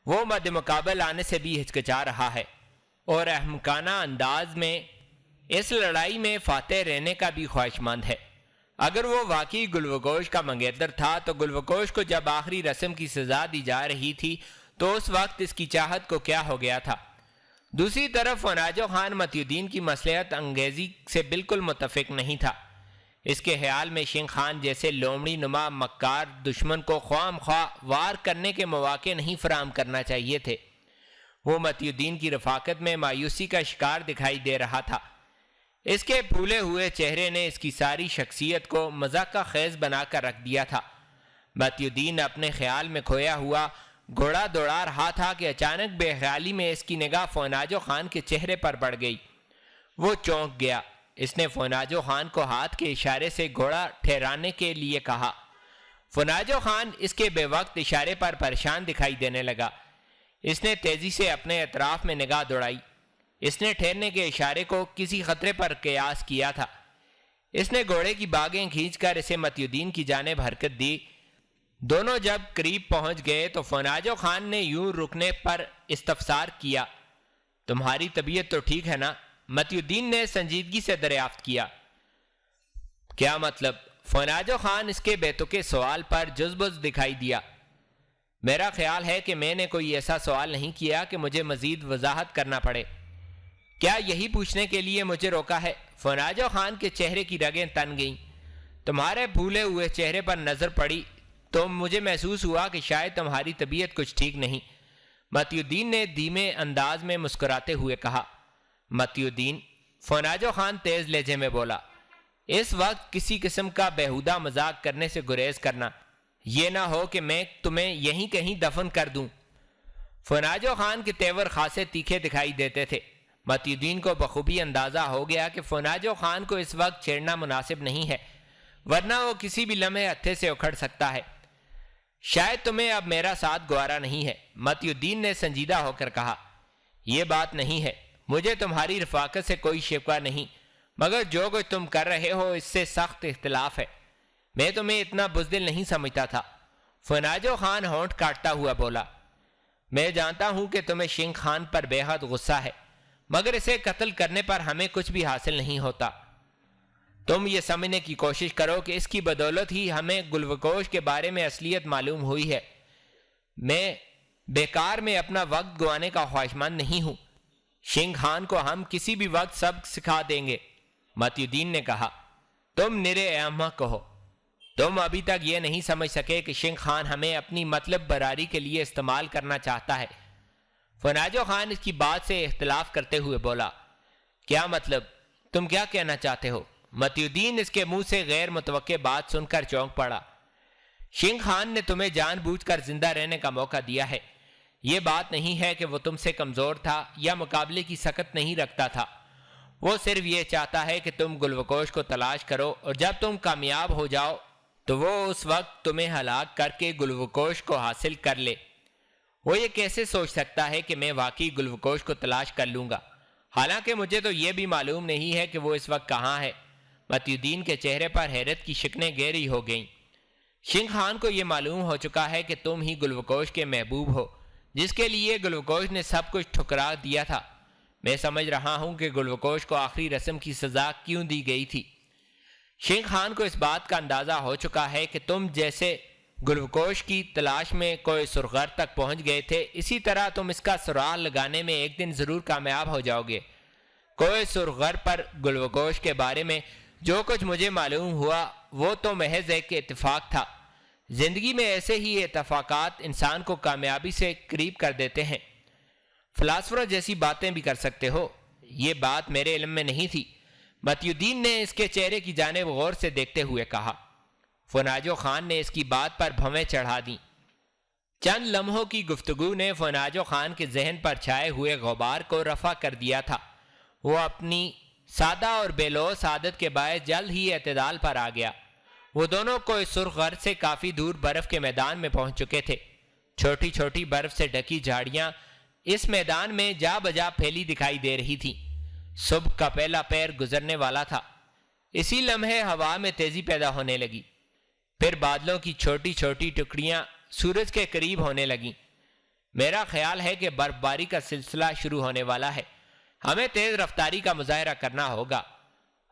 وہ مد مقابل آنے سے بھی ہچکچا رہا ہے اور احمقانہ انداز میں اس لڑائی میں فاتح رہنے کا بھی خواہشمند ہے۔ اگر وہ واقعی گلوگوش کا منگیتر تھا تو گلوگوش کو جب آخری رسم کی سزا دی جا رہی تھی تو اس وقت اس کی چاہت کو کیا ہو گیا تھا۔ دوسری طرف فوناجو خان متی الدین کی مصلحت انگیزی سے بالکل متفق نہیں تھا۔ اس کے خیال میں شنگ خان جیسے لومڑی نما مکار دشمن کو خواہ مخواہ وار کرنے کے مواقع نہیں فراہم کرنا چاہیے تھے۔ وہ متی الدین کی رفاقت میں مایوسی کا شکار دکھائی دے رہا تھا۔ اس کے پھولے ہوئے چہرے نے اس کی ساری شخصیت کو مذاق خیز بنا کر رکھ دیا تھا۔ متی الدین اپنے خیال میں کھویا ہوا گھوڑا دوڑا رہا تھا کہ اچانک بے خیالی میں اس کی نگاہ فوناجو خان کے چہرے پر پڑ گئی۔ وہ چونک گیا۔ اس نے فوناجو خان کو ہاتھ کے اشارے سے گھوڑا ٹھہرانے کے لیے کہا۔ فناجو خان اس کے بے وقت اشارے پر پریشان دکھائی دینے لگا۔ اس نے تیزی سے اپنے اطراف میں نگاہ دوڑائی۔ اس نے ٹھہرنے کے اشارے کو کسی خطرے پر قیاس کیا تھا۔ اس نے گھوڑے کی باگیں کھینچ کر اسے متی الدین کی جانب حرکت دی۔ دونوں جب قریب پہنچ گئے تو فناجو خان نے یوں رکنے پر استفسار کیا، تمہاری طبیعت تو ٹھیک ہے نا؟ متی الدین نے سنجیدگی سے دریافت کیا۔ کیا مطلب؟ فناجو خان اس کے بے تکے سوال پر جزبز دکھائی دیا۔ میرا خیال ہے کہ میں نے کوئی ایسا سوال نہیں کیا کہ مجھے مزید وضاحت کرنا پڑے۔ کیا یہی پوچھنے کے لیے مجھے روکا ہے؟ فناجو خان کے چہرے کی رگیں تن گئیں۔ تمہارے پھولے ہوئے چہرے پر نظر پڑی تو مجھے محسوس ہوا کہ شاید تمہاری طبیعت کچھ ٹھیک نہیں۔ متی الدین نے دھیمے انداز میں مسکراتے ہوئے کہا۔ متی الدین، فناجو خان تیز لہجے میں بولا، اس وقت کسی قسم کا بیہودہ مذاق کرنے سے گریز کرنا، یہ نہ ہو کہ میں تمہیں یہیں کہیں دفن کر دوں۔ فناجو خان کے تیور خاصے تیکھے دکھائی دیتے تھے۔ متی الدین کو بخوبی اندازہ ہو گیا کہ فناجو خان کو اس وقت چھیڑنا مناسب نہیں ہے، ورنہ وہ کسی بھی لمحے ہتھے سے اکھڑ سکتا ہے۔ شاید تمہیں اب میرا ساتھ گوارا نہیں ہے، متی الدین نے سنجیدہ ہو کر کہا۔ یہ بات نہیں ہے، مجھے تمہاری رفاقت سے کوئی شکوہ نہیں، مگر جو کچھ تم کر رہے ہو اس سے سخت اختلاف ہے۔ میں تمہیں اتنا بزدل نہیں سمجھتا تھا۔ فناجو خان ہونٹ کاٹتا ہوا بولا، میں جانتا ہوں کہ تمہیں شنگ خان پر بے حد غصہ ہے، مگر اسے قتل کرنے پر ہمیں کچھ بھی حاصل نہیں ہوتا۔ تم یہ سمجھنے کی کوشش کرو کہ اس کی بدولت ہی ہمیں گلوکوش کے بارے میں اصلیت معلوم ہوئی ہے۔ میں بیکار میں اپنا وقت گوانے کا خواہشمند نہیں ہوں۔ شنگ خان کو ہم کسی بھی وقت سبق سکھا دیں گے۔ متی الدین نے کہا، تم نرے احمق ہو، تم ابھی تک یہ نہیں سمجھ سکے کہ شنگ خان ہمیں اپنی مطلب براری کے لیے استعمال کرنا چاہتا ہے۔ فناجو خان اس کی بات سے اختلاف کرتے ہوئے بولا، کیا مطلب؟ تم کیا کہنا چاہتے ہو؟ متی الدین اس کے منہ سے غیر متوقع بات سن کر چونک پڑا۔ شنگ خان نے تمہیں جان بوجھ کر زندہ رہنے کا موقع دیا ہے۔ یہ بات نہیں ہے کہ وہ تم سے کمزور تھا یا مقابلے کی سکت نہیں رکھتا تھا۔ وہ صرف یہ چاہتا ہے کہ تم گلوکوش کو تلاش کرو اور جب تم کامیاب ہو جاؤ تو وہ اس وقت تمہیں ہلاک کر کے گلوکوش کو حاصل کر لے۔ وہ یہ کیسے سوچ سکتا ہے کہ میں واقعی گلوکوش کو تلاش کر لوں گا، حالانکہ مجھے تو یہ بھی معلوم نہیں ہے کہ وہ اس وقت کہاں ہے۔ متی الدین کے چہرے پر حیرت کی شکنیں گہری ہو گئیں۔ شنگ خان کو یہ معلوم ہو چکا ہے کہ تم ہی گلوکوش کے محبوب ہو، جس کے لیے گلوکوش نے سب کچھ ٹھکرا دیا تھا۔ میں سمجھ رہا ہوں کہ گلوکوش کو آخری رسم کی سزا کیوں دی گئی تھی۔ شنگ خان کو اس بات کا اندازہ ہو چکا ہے کہ تم جیسے گلوکوش کی تلاش میں کوئی سرغر تک پہنچ گئے تھے، اسی طرح تم اس کا سراغ لگانے میں ایک دن ضرور کامیاب ہو جاؤ گے۔ کوئی سرغر پر گلوکوش کے بارے میں جو کچھ مجھے معلوم ہوا وہ تو محض ایک اتفاق تھا۔ زندگی میں ایسے ہی اتفاقات انسان کو کامیابی سے قریب کر دیتے ہیں۔ فلاسفروں جیسی باتیں بھی کر سکتے ہو، یہ بات میرے علم میں نہیں تھی۔ متی الدین نے اس کے چہرے کی جانب غور سے دیکھتے ہوئے کہا۔ فناجو خان نے اس کی بات پر بھویں چڑھا دیں۔ چند لمحوں کی گفتگو نے فناجو خان کے ذہن پر چھائے ہوئے غبار کو رفع کر دیا تھا۔ وہ اپنی سادہ اور بے لوث عادت کے باعث جلد ہی اعتدال پر آ گیا۔ وہ دونوں کوئی سرخ غر سے کافی دور برف کے میدان میں پہنچ چکے تھے۔ چھوٹی چھوٹی برف سے ڈھکی جھاڑیاں اس میدان میں جا بجا پھیلی دکھائی دے رہی تھیں۔ صبح کا پہلا پہر گزرنے والا تھا۔ اسی لمحے ہوا میں تیزی پیدا ہونے لگی۔ پھر بادلوں کی چھوٹی چھوٹی ٹکڑیاں سورج کے قریب ہونے لگیں۔ میرا خیال ہے کہ برف باری کا سلسلہ شروع ہونے والا ہے۔ ہمیں تیز رفتاری کا مظاہرہ کرنا ہوگا،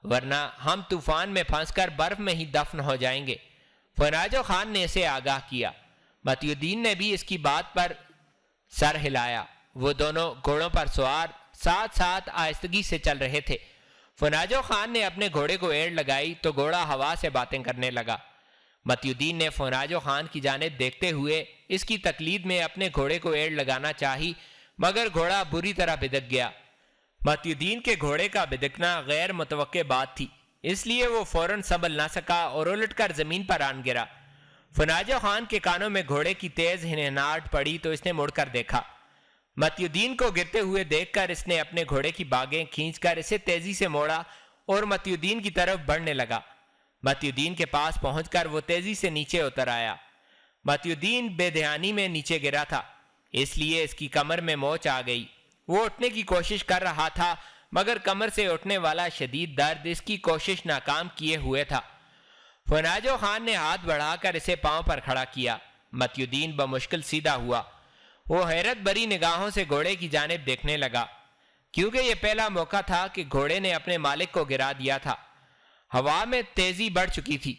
ورنہ ہم طوفان میں پھنس کر برف میں ہی دفن ہو جائیں گے۔ فناجو خان نے اسے آگاہ کیا۔ متی الدین نے بھی اس کی بات پر سر ہلایا۔ وہ دونوں گھوڑوں پر سوار ساتھ ساتھ آہستگی سے چل رہے تھے۔ فناجو خان نے اپنے گھوڑے کو ایڑ لگائی تو گھوڑا ہوا سے باتیں کرنے لگا۔ متی الدین نے فناجو خان کی جانب دیکھتے ہوئے اس کی تقلید میں اپنے گھوڑے کو ایڑ لگانا چاہی، مگر گھوڑا بری طرح بدک گیا۔ متی الدین کے گھوڑے کا بدکنا غیر متوقع بات تھی، اس لیے وہ فوراً سنبھل نہ سکا اور الٹ کر زمین پر آن گرا۔ فناجو خان کے کانوں میں گھوڑے کی تیز ہنہناہٹ پڑی تو اس نے مڑ کر دیکھا۔ متی الدین کو گرتے ہوئے دیکھ کر اس نے اپنے گھوڑے کی باگیں کھینچ کر اسے تیزی سے موڑا اور متی الدین کی طرف بڑھنے لگا۔ متی الدین کے پاس پہنچ کر وہ تیزی سے نیچے اتر آیا۔ متی الدین بے دھیانی میں نیچے گرا تھا، اس لیے اس کی کمر میں موچ آ گئی۔ وہ اٹھنے کی کوشش کر رہا تھا مگر کمر سے اٹھنے والا شدید درد اس کی کوشش ناکام کیے ہوئے تھا۔ فناجو خان نے ہاتھ بڑھا کر اسے پاؤں پر کھڑا کیا۔ متی الدین بمشکل سیدھا ہوا۔ وہ حیرت بری نگاہوں سے گھوڑے کی جانب دیکھنے لگا، کیونکہ یہ پہلا موقع تھا کہ گھوڑے نے اپنے مالک کو گرا دیا تھا۔ ہوا میں تیزی بڑھ چکی تھی۔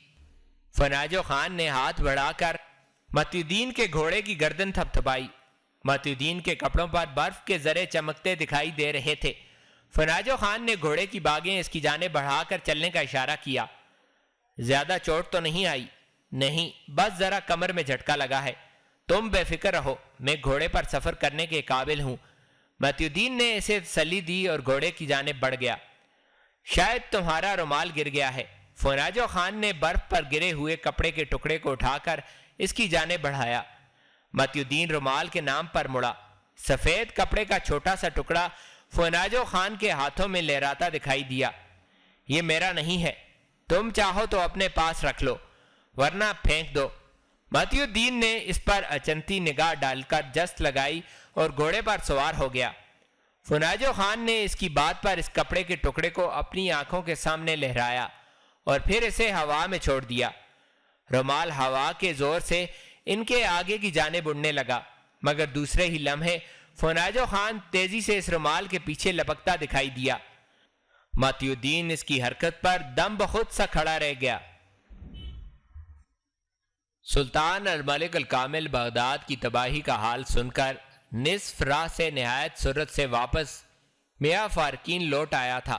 فناجو خان نے ہاتھ بڑھا کر متی الدین کے گھوڑے کی گردن تھپتھپائی۔ متی الدین کے کپڑوں پر برف کے ذرے چمکتے دکھائی دے رہے تھے۔ فناجو خان نے گھوڑے کی باگیں اس کی جانب بڑھا کر چلنے کا اشارہ کیا۔ زیادہ چوٹ تو نہیں آئی؟ نہیں، بس ذرا کمر میں جھٹکا لگا ہے۔ تم بے فکر رہو، میں گھوڑے پر سفر کرنے کے قابل ہوں۔ متی الدین نے اسے تسلی دی اور گھوڑے کی جانب بڑھ گیا۔ شاید تمہارا رومال گر گیا ہے۔ فناجو خان نے برف پر گرے ہوئے کپڑے کے ٹکڑے کو اٹھا کر اس کی جانب بڑھایا۔ متی الدین رومال کے نام پر مڑا۔ سفید کپڑے کا چھوٹا سا ٹکڑا فناجو خان کے ہاتھوں میں لہراتا دکھائی دیا۔ یہ میرا نہیں ہے، تم چاہو تو اپنے پاس رکھ لو ورنہ پھینک دو۔ متی الدین نے اس پر اچنتی نگاہ ڈال کر جست لگائی اور گھوڑے پر سوار ہو گیا۔ فناجو خان نے اس کی بات پر اس کپڑے کے ٹکڑے کو اپنی آنکھوں کے سامنے لہرایا اور پھر اسے ہوا میں چھوڑ دیا۔ رومال ہوا کے زور سے ان کے آگے کی جانب اڑنے لگا، مگر دوسرے ہی لمحے فناجو خان تیزی سے اس رومال کے پیچھے لپکتا دکھائی دیا۔ متی الدین اس کی حرکت پر دم بخود سا کھڑا رہ گیا۔ سلطان الملک الکامل بغداد کی تباہی کا حال سن کر نصف راہ سے نہایت سرعت سے واپس میاں فارکین لوٹ آیا تھا۔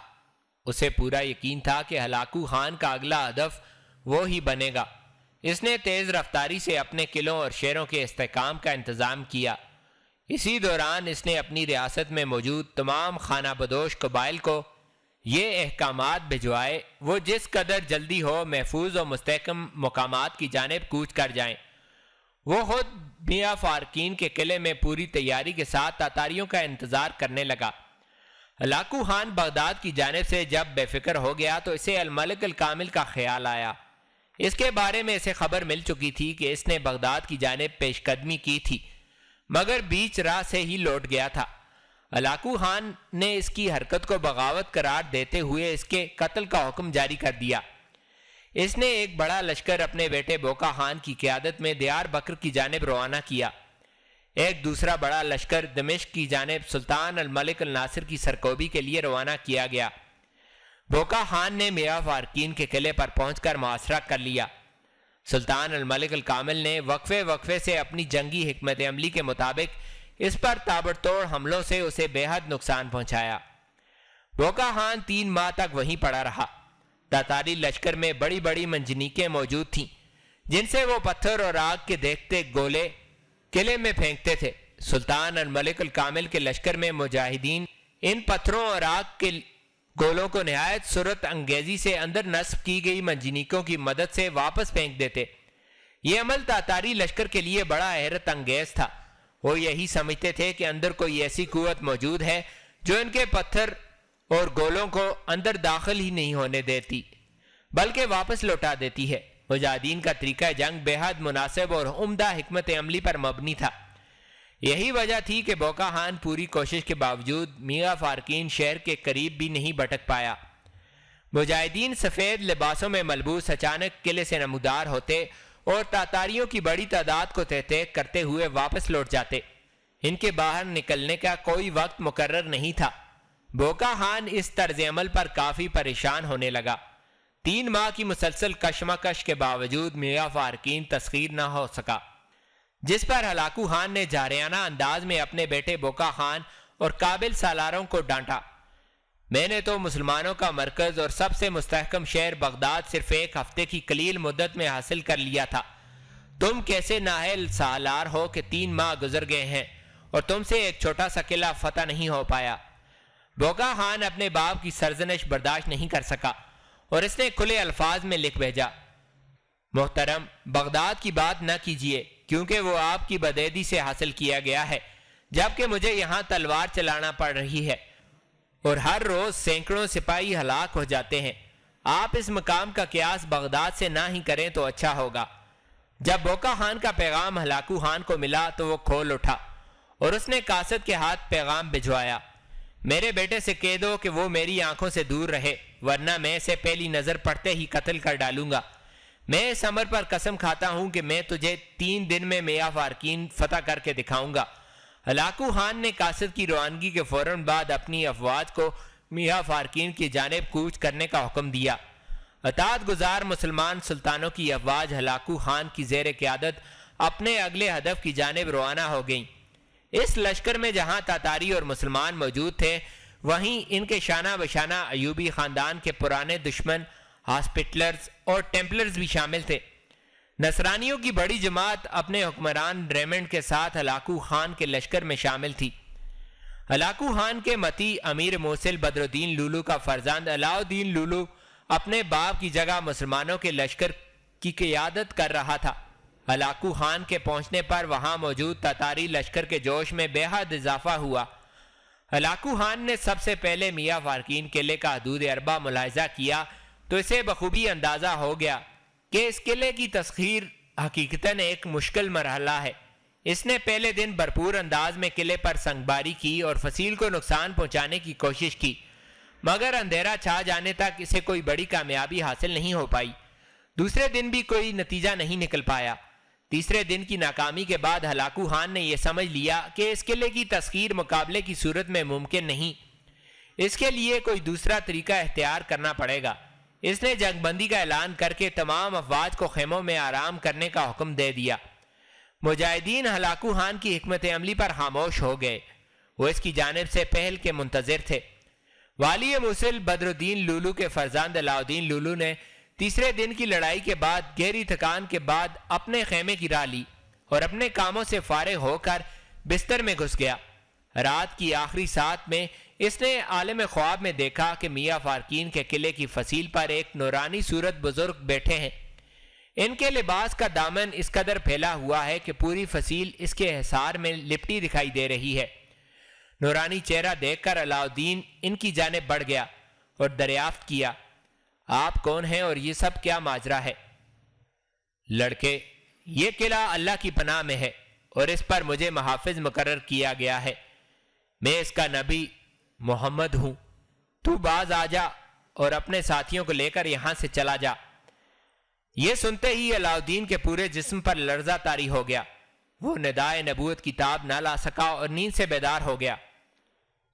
اسے پورا یقین تھا کہ ہلاکو خان کا اگلا ہدف وہ ہی بنے گا۔ اس نے تیز رفتاری سے اپنے قلعوں اور شہروں کے استحکام کا انتظام کیا۔ اسی دوران اس نے اپنی ریاست میں موجود تمام خانہ بدوش قبائل کو یہ احکامات بھجوائے وہ جس قدر جلدی ہو محفوظ و مستحکم مقامات کی جانب کوچ کر جائیں۔ وہ خود میاں فارکین کے قلعے میں پوری تیاری کے ساتھ تاتاریوں کا انتظار کرنے لگا۔ ہلاکو خان بغداد کی جانب سے جب بے فکر ہو گیا تو اسے الملک الکامل کا خیال آیا۔ اس کے بارے میں اسے خبر مل چکی تھی کہ اس نے بغداد کی جانب پیش قدمی کی تھی، مگر بیچ راہ سے ہی لوٹ گیا تھا۔ ہلاکو خان نے اس کی حرکت کو بغاوت قرار دیتے ہوئے اس کے قتل کا حکم جاری کر دیا۔ اس نے ایک بڑا لشکر اپنے بیٹے بوکا خان کی قیادت میں دیار بکر کی جانب روانہ کیا۔ ایک دوسرا بڑا لشکر دمشق کی جانب سلطان الملک الناصر کی سرکوبی کے لیے روانہ کیا گیا۔ بوکا خان نے میاں فارکین کے قلعے پر پہنچ کر محاصرہ کر لیا۔ سلطان الملک الکامل نے وقفے وقفے سے اپنی جنگی حکمت عملی کے مطابق اس پر تابڑتوڑ حملوں سے اسے بے حد نقصان پہنچایا۔ بوکا خان 3 ماہ تک وہیں پڑا رہا۔ تاتاری لشکر میں بڑی بڑی منجنیقیں موجود تھیں جن سے وہ پتھر اور آگ کے دیکھتے گولے قلعے میں پھینکتے تھے۔ سلطان الملک الکامل کے لشکر میں مجاہدین ان پتھروں اور آگ کے گولوں کو نہایت سرعت انگیزی سے اندر نصب کی گئی منجنیقوں کی مدد سے واپس پھینک دیتے۔ یہ عمل تاتاری لشکر کے لیے بڑا حیرت انگیز تھا۔ وہ یہی سمجھتے تھے کہ اندر کوئی ایسی قوت موجود ہے جو ان کے پتھر اور گولوں کو اندر داخل ہی نہیں ہونے دیتی بلکہ واپس لوٹا دیتی ہے۔ مجاہدین کا طریقہ جنگ بے حد مناسب اور عمدہ حکمت عملی پر مبنی تھا۔ یہی وجہ تھی کہ بوکا خان پوری کوشش کے باوجود میاں فارکین شہر کے قریب بھی نہیں بھٹک پایا۔ مجاہدین سفید لباسوں میں ملبوس اچانک قلعے سے نمودار ہوتے اور تاتاریوں کی بڑی تعداد کو تحقیق کرتے ہوئے واپس لوٹ جاتے۔ ان کے باہر نکلنے کا کوئی وقت مقرر نہیں تھا۔ بوکا خان اس طرز عمل پر کافی پریشان ہونے لگا۔ 3 ماہ کی مسلسل کشمکش کے باوجود میاں فارکین تسخیر نہ ہو سکا، جس پر ہلاکو خان نے جارحانہ انداز میں اپنے بیٹے بوکا خان اور قابل سالاروں کو ڈانٹا۔ میں نے تو مسلمانوں کا مرکز اور سب سے مستحکم شہر بغداد صرف 1 ہفتے کی قلیل مدت میں حاصل کر لیا تھا۔ تم کیسے نااہل سالار ہو کہ 3 ماہ گزر گئے ہیں اور تم سے ایک چھوٹا سا قلعہ فتح نہیں ہو پایا۔ بوکا خان اپنے باپ کی سرزنش برداشت نہیں کر سکا اور اس نے کھلے الفاظ میں لکھ بھیجا: محترم، بغداد کی بات نہ کیجیے کیونکہ وہ آپ کی بدعیدی سے حاصل کیا گیا ہے، جبکہ مجھے یہاں تلوار چلانا پڑ رہی ہے اور ہر روز سینکڑوں سپاہی ہلاک ہو جاتے ہیں۔ آپ اس مقام کا قیاس بغداد سے نہ ہی کریں تو اچھا ہوگا۔ جب بوکا خان کا پیغام ہلاکو خان کو ملا تو وہ کھول اٹھا اور اس نے قاصد کے ہاتھ پیغام بھجوایا، میرے بیٹے سے کہہ دو کہ وہ میری آنکھوں سے دور رہے، ورنہ میں اسے پہلی نظر پڑتے ہی قتل کر ڈالوں گا۔ میں اس امر پر قسم کھاتا ہوں کہ میں تجھے 3 دن میں میاں فارکین فتح کر کے دکھاؤں گا۔ ہلاکو خان نے قاصد کی روانگی کے فوراً بعد اپنی افواج کو میاں فارکین کی جانب کوچ کرنے کا حکم دیا۔ اطاعت گزار مسلمان سلطانوں کی افواج ہلاکو خان کی زیر قیادت اپنے اگلے ہدف کی جانب روانہ ہو گئیں۔ اس لشکر میں جہاں تاتاری اور مسلمان موجود تھے، وہیں ان کے شانہ بشانہ ایوبی خاندان کے پرانے دشمن ہاسپٹلرز اور ٹیمپلرز بھی شامل تھے۔ نصرانیوں کی بڑی جماعت اپنے حکمران ریمنڈ کے ساتھ ہلاکو خان کے لشکر میں شامل تھی۔ ہلاکو خان کے متی امیر موصل بدر الدین لولو کا فرزند علاؤ الدین لولو اپنے باپ کی جگہ مسلمانوں کے لشکر کی قیادت کر رہا تھا۔ ہلاکو خان کے پہنچنے پر وہاں موجود تاتاری لشکر کے جوش میں بے حد اضافہ ہوا۔ ہلاکو خان نے سب سے پہلے میاں فارکین قلعے کا حدود اربع ملاحظہ کیا تو اسے بخوبی اندازہ ہو گیا کہ اس قلعے کی تسخیر حقیقتاً ایک مشکل مرحلہ ہے۔ اس نے پہلے دن بھرپور انداز میں قلعے پر سنگباری کی اور فصیل کو نقصان پہنچانے کی کوشش کی، مگر اندھیرا چھا جانے تک اسے کوئی بڑی کامیابی حاصل نہیں ہو پائی۔ دوسرے دن بھی کوئی نتیجہ نہیں نکل پایا۔ تیسرے دن کی ناکامی کے بعد ہلاکو خان نے یہ سمجھ لیا کہ اس قلعے کی تسخیر مقابلے کی صورت میں ممکن نہیں، اس کے لیے کوئی دوسرا طریقہ اختیار کرنا پڑے گا۔ اس نے جنگ بندی کا اعلان کر کے تمام افواج کو خیموں میں آرام کرنے کا حکم دے دیا۔ مجاہدین ہلاکو خان کی حکمت عملی پر خاموش ہو گئے، وہ اس کی جانب سے پہل کے منتظر تھے۔ والی موصل بدر الدین لولو کے فرزند علاؤ الدین لولو نے تیسرے دن کی لڑائی کے بعد گہری تھکان کے بعد اپنے خیمے کی راہ لی اور اپنے کاموں سے فارغ ہو کر بستر میں گھس گیا۔ رات کی آخری ساعت میں اس نے عالم خواب میں دیکھا کہ میاں فارکین کے قلعے کی فصیل پر ایک نورانی صورت بزرگ بیٹھے ہیں۔ ان کے لباس کا دامن اس قدر پھیلا ہوا ہے کہ پوری فصیل اس کے حصار میں لپٹی دکھائی دے رہی ہے۔ نورانی چہرہ دیکھ کر علاؤ الدین ان کی جانب بڑھ گیا اور دریافت کیا، آپ کون ہیں اور یہ سب کیا ماجرا ہے؟ لڑکے، یہ قلعہ اللہ کی پناہ میں ہے اور اس پر مجھے محافظ مقرر کیا گیا ہے۔ میں اس کا نبی محمد ہوں۔ تو باز آ جا اور اپنے ساتھیوں کو لے کر یہاں سے چلا جا۔ یہ سنتے ہی علاؤ الدین کے پورے جسم پر لرزہ طاری ہو گیا۔ وہ ندائے نبوت کی تاب نہ لا سکا اور نیند سے بیدار ہو گیا۔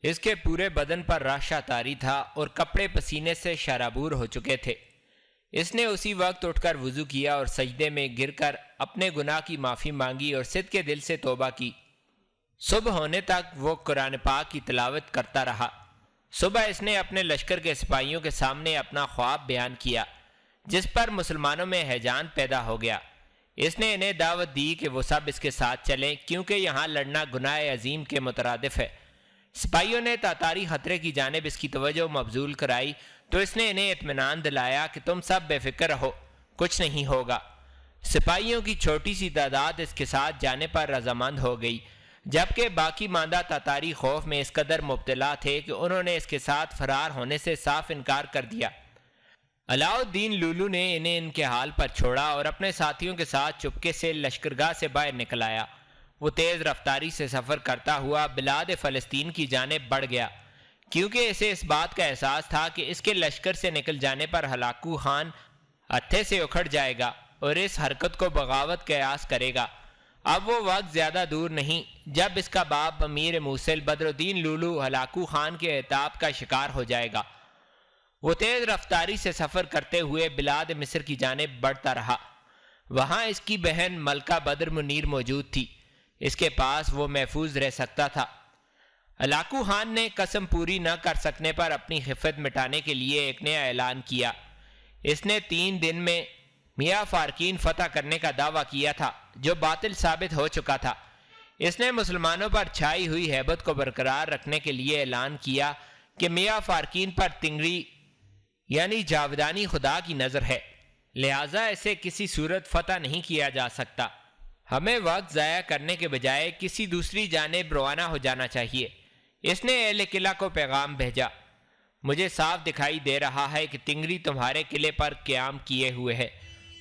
اس کے پورے بدن پر راشہ طاری تھا اور کپڑے پسینے سے شرابور ہو چکے تھے۔ اس نے اسی وقت اٹھ کر وضو کیا اور سجدے میں گر کر اپنے گناہ کی معافی مانگی اور صدقے دل سے توبہ کی۔ صبح ہونے تک وہ قرآن پاک کی تلاوت کرتا رہا۔ صبح اس نے اپنے لشکر کے سپاہیوں کے سامنے اپنا خواب بیان کیا، جس پر مسلمانوں میں ہیجان پیدا ہو گیا۔ اس نے انہیں دعوت دی کہ وہ سب اس کے ساتھ چلیں، کیونکہ یہاں لڑنا گناہ عظیم کے مترادف ہے۔ سپاہیوں نے تاتاری خطرے کی جانب اس کی توجہ مبذول کرائی تو اس نے انہیں اطمینان دلایا کہ تم سب بے فکر رہو، کچھ نہیں ہوگا۔ سپاہیوں کی چھوٹی سی تعداد اس کے ساتھ جانے پر رضامند ہو گئی، جبکہ باقی ماندہ تاتاری خوف میں اس قدر مبتلا تھے کہ انہوں نے اس کے ساتھ فرار ہونے سے صاف انکار کر دیا۔ علاؤ الدین لولو نے انہیں ان کے حال پر چھوڑا اور اپنے ساتھیوں کے ساتھ چپکے سے لشکرگاہ سے باہر نکل آیا۔ وہ تیز رفتاری سے سفر کرتا ہوا بلاد فلسطین کی جانب بڑھ گیا، کیونکہ اسے اس بات کا احساس تھا کہ اس کے لشکر سے نکل جانے پر ہلاکو خان ہتھے سے اکھڑ جائے گا اور اس حرکت کو بغاوت قیاس کرے گا۔ اب وہ وقت زیادہ دور نہیں جب اس کا باپ امیر موصل بدر الدین لولو ہلاکو خان کے عتاب کا شکار ہو جائے گا۔ وہ تیز رفتاری سے سفر کرتے ہوئے بلاد مصر کی جانب بڑھتا رہا۔ وہاں اس کی بہن ملکہ بدر منیر موجود تھی، اس کے پاس وہ محفوظ رہ سکتا تھا۔ ہلاکو خان نے قسم پوری نہ کر سکنے پر اپنی خفت مٹانے کے لیے ایک نیا اعلان کیا۔ اس نے 3 دن میں میاں فارکین فتح کرنے کا دعویٰ کیا تھا، جو باطل ثابت ہو چکا تھا۔ اس نے مسلمانوں پر چھائی ہوئی ہیبت کو برقرار رکھنے کے لیے اعلان کیا کہ میاں فارکین پر تنگری یعنی جاودانی خدا کی نظر ہے، لہٰذا اسے کسی صورت فتح نہیں کیا جا سکتا۔ ہمیں وقت ضائع کرنے کے بجائے کسی دوسری جانب روانہ ہو جانا چاہیے۔ اس نے اہل قلعہ کو پیغام بھیجا۔ مجھے صاف دکھائی دے رہا ہے کہ تنگری تمہارے قلعے پر قیام کیے ہوئے ہے،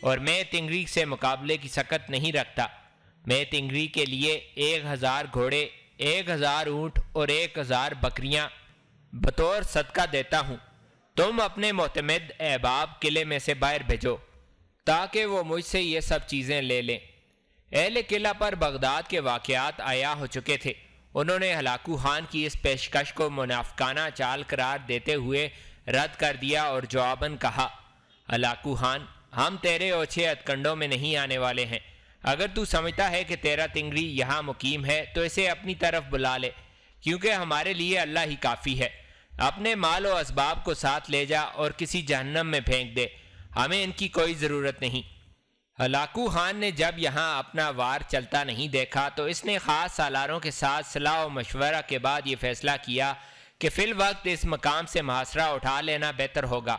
اور میں تنگری سے مقابلے کی سکت نہیں رکھتا۔ میں تنگری کے لیے 1000 گھوڑے، 1000 اونٹ اور 1000 بکریاں بطور صدقہ دیتا ہوں۔ تم اپنے معتمد احباب قلعے میں سے باہر بھیجو تاکہ وہ مجھ سے یہ سب چیزیں لے لیں۔ اہل قلعہ پر بغداد کے واقعات عیاں ہو چکے تھے۔ انہوں نے ہلاکو خان کی اس پیشکش کو منافقانہ چال قرار دیتے ہوئے رد کر دیا اور جواباً کہا، ہلاکو خان، ہم تیرے اوچھے ہتھکنڈوں میں نہیں آنے والے ہیں۔ اگر تو سمجھتا ہے کہ تیرا تنگری یہاں مقیم ہے تو اسے اپنی طرف بلا لے، کیونکہ ہمارے لیے اللہ ہی کافی ہے۔ اپنے مال و اسباب کو ساتھ لے جا اور کسی جہنم میں پھینک دے، ہمیں ان کی کوئی ضرورت نہیں۔ ہلاکو خان نے جب یہاں اپنا وار چلتا نہیں دیکھا تو اس نے خاص سالاروں کے ساتھ صلاح و مشورہ کے بعد یہ فیصلہ کیا کہ فی الوقت اس مقام سے محاصرہ اٹھا لینا بہتر ہوگا،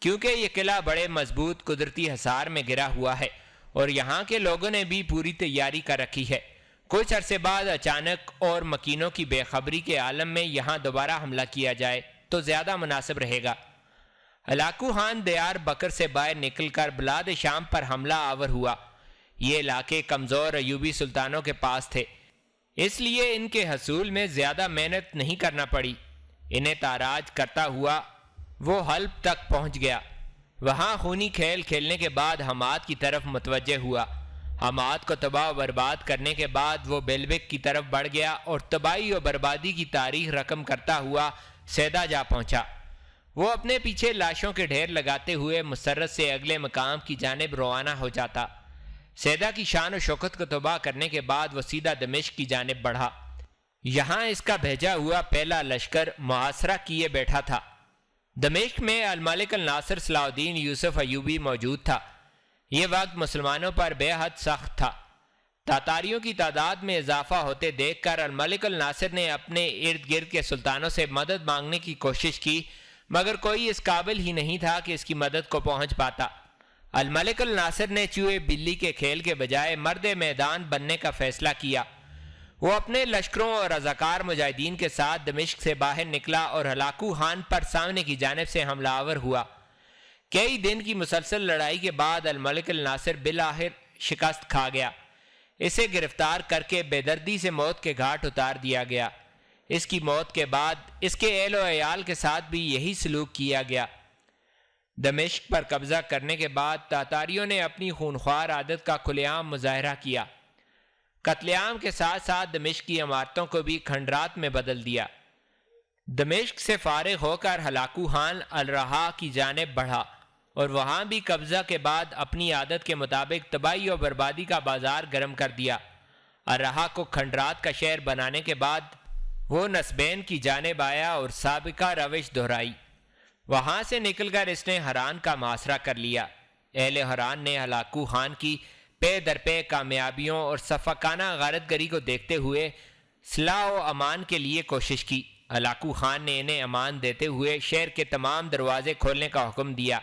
کیونکہ یہ قلعہ بڑے مضبوط قدرتی حصار میں گرا ہوا ہے اور یہاں کے لوگوں نے بھی پوری تیاری کر رکھی ہے۔ کچھ عرصے بعد اچانک اور مکینوں کی بے خبری کے عالم میں یہاں دوبارہ حملہ کیا جائے تو زیادہ مناسب رہے گا۔ ہلاکو خان دیار بکر سے باہر نکل کر بلاد شام پر حملہ آور ہوا۔ یہ علاقے کمزور ایوبی سلطانوں کے پاس تھے، اس لیے ان کے حصول میں زیادہ محنت نہیں کرنا پڑی۔ انہیں تاراج کرتا ہوا وہ حلب تک پہنچ گیا۔ وہاں خونی کھیل کھیلنے کے بعد حماد کی طرف متوجہ ہوا۔ حماد کو تباہ و برباد کرنے کے بعد وہ بیلبک کی طرف بڑھ گیا اور تباہی و بربادی کی تاریخ رقم کرتا ہوا سیدا جا پہنچا۔ وہ اپنے پیچھے لاشوں کے ڈھیر لگاتے ہوئے مسرت سے اگلے مقام کی جانب روانہ ہو جاتا۔ سیدا کی شان و شوکت کو تباہ کرنے کے بعد وہ سیدھا دمشق کی جانب بڑھا۔ یہاں اس کا بھیجا ہوا پہلا لشکر محاصرہ کیے بیٹھا تھا۔ دمشق میں الملک الناصر صلاح الدین یوسف ایوبی موجود تھا۔ یہ وقت مسلمانوں پر بے حد سخت تھا۔ تاتاریوں کی تعداد میں اضافہ ہوتے دیکھ کر الملک الناصر نے اپنے ارد گرد کے سلطانوں سے مدد مانگنے کی کوشش کی، مگر کوئی اس قابل ہی نہیں تھا کہ اس کی مدد کو پہنچ پاتا۔ الملک الناصر نے چوہے بلی کے کھیل کے بجائے مرد میدان بننے کا فیصلہ کیا۔ وہ اپنے لشکروں اور رضاکار مجاہدین کے ساتھ دمشق سے باہر نکلا اور ہلاکو خان پر سامنے کی جانب سے حملہ آور ہوا۔ کئی دن کی مسلسل لڑائی کے بعد الملک الناصر بالآخر شکست کھا گیا۔ اسے گرفتار کر کے بے دردی سے موت کے گھاٹ اتار دیا گیا۔ اس کی موت کے بعد اس کے اہل و عیال کے ساتھ بھی یہی سلوک کیا گیا۔ دمشق پر قبضہ کرنے کے بعد تاتاریوں نے اپنی خونخوار عادت کا کھلے عام مظاہرہ کیا۔ قتل عام کے ساتھ ساتھ دمشق کی عمارتوں کو بھی کھنڈرات میں بدل دیا۔ دمشق سے فارغ ہو کر ہلاکو خان الرہا کی جانب بڑھا اور وہاں بھی قبضہ کے بعد اپنی عادت کے مطابق تباہی و بربادی کا بازار گرم کر دیا۔ الرہا کو کھنڈرات کا شہر بنانے کے بعد وہ نسبین کی جانب آیا اور سابقہ روش دہرائی۔ وہاں سے نکل کر اس نے حران کا محاصرہ کر لیا۔ اہل حران نے ہلاکو خان کی پے در پے کامیابیوں اور صفاقانہ غارت گری کو دیکھتے ہوئے صلاح و امان کے لیے کوشش کی۔ ہلاکو خان نے انہیں امان دیتے ہوئے شہر کے تمام دروازے کھولنے کا حکم دیا۔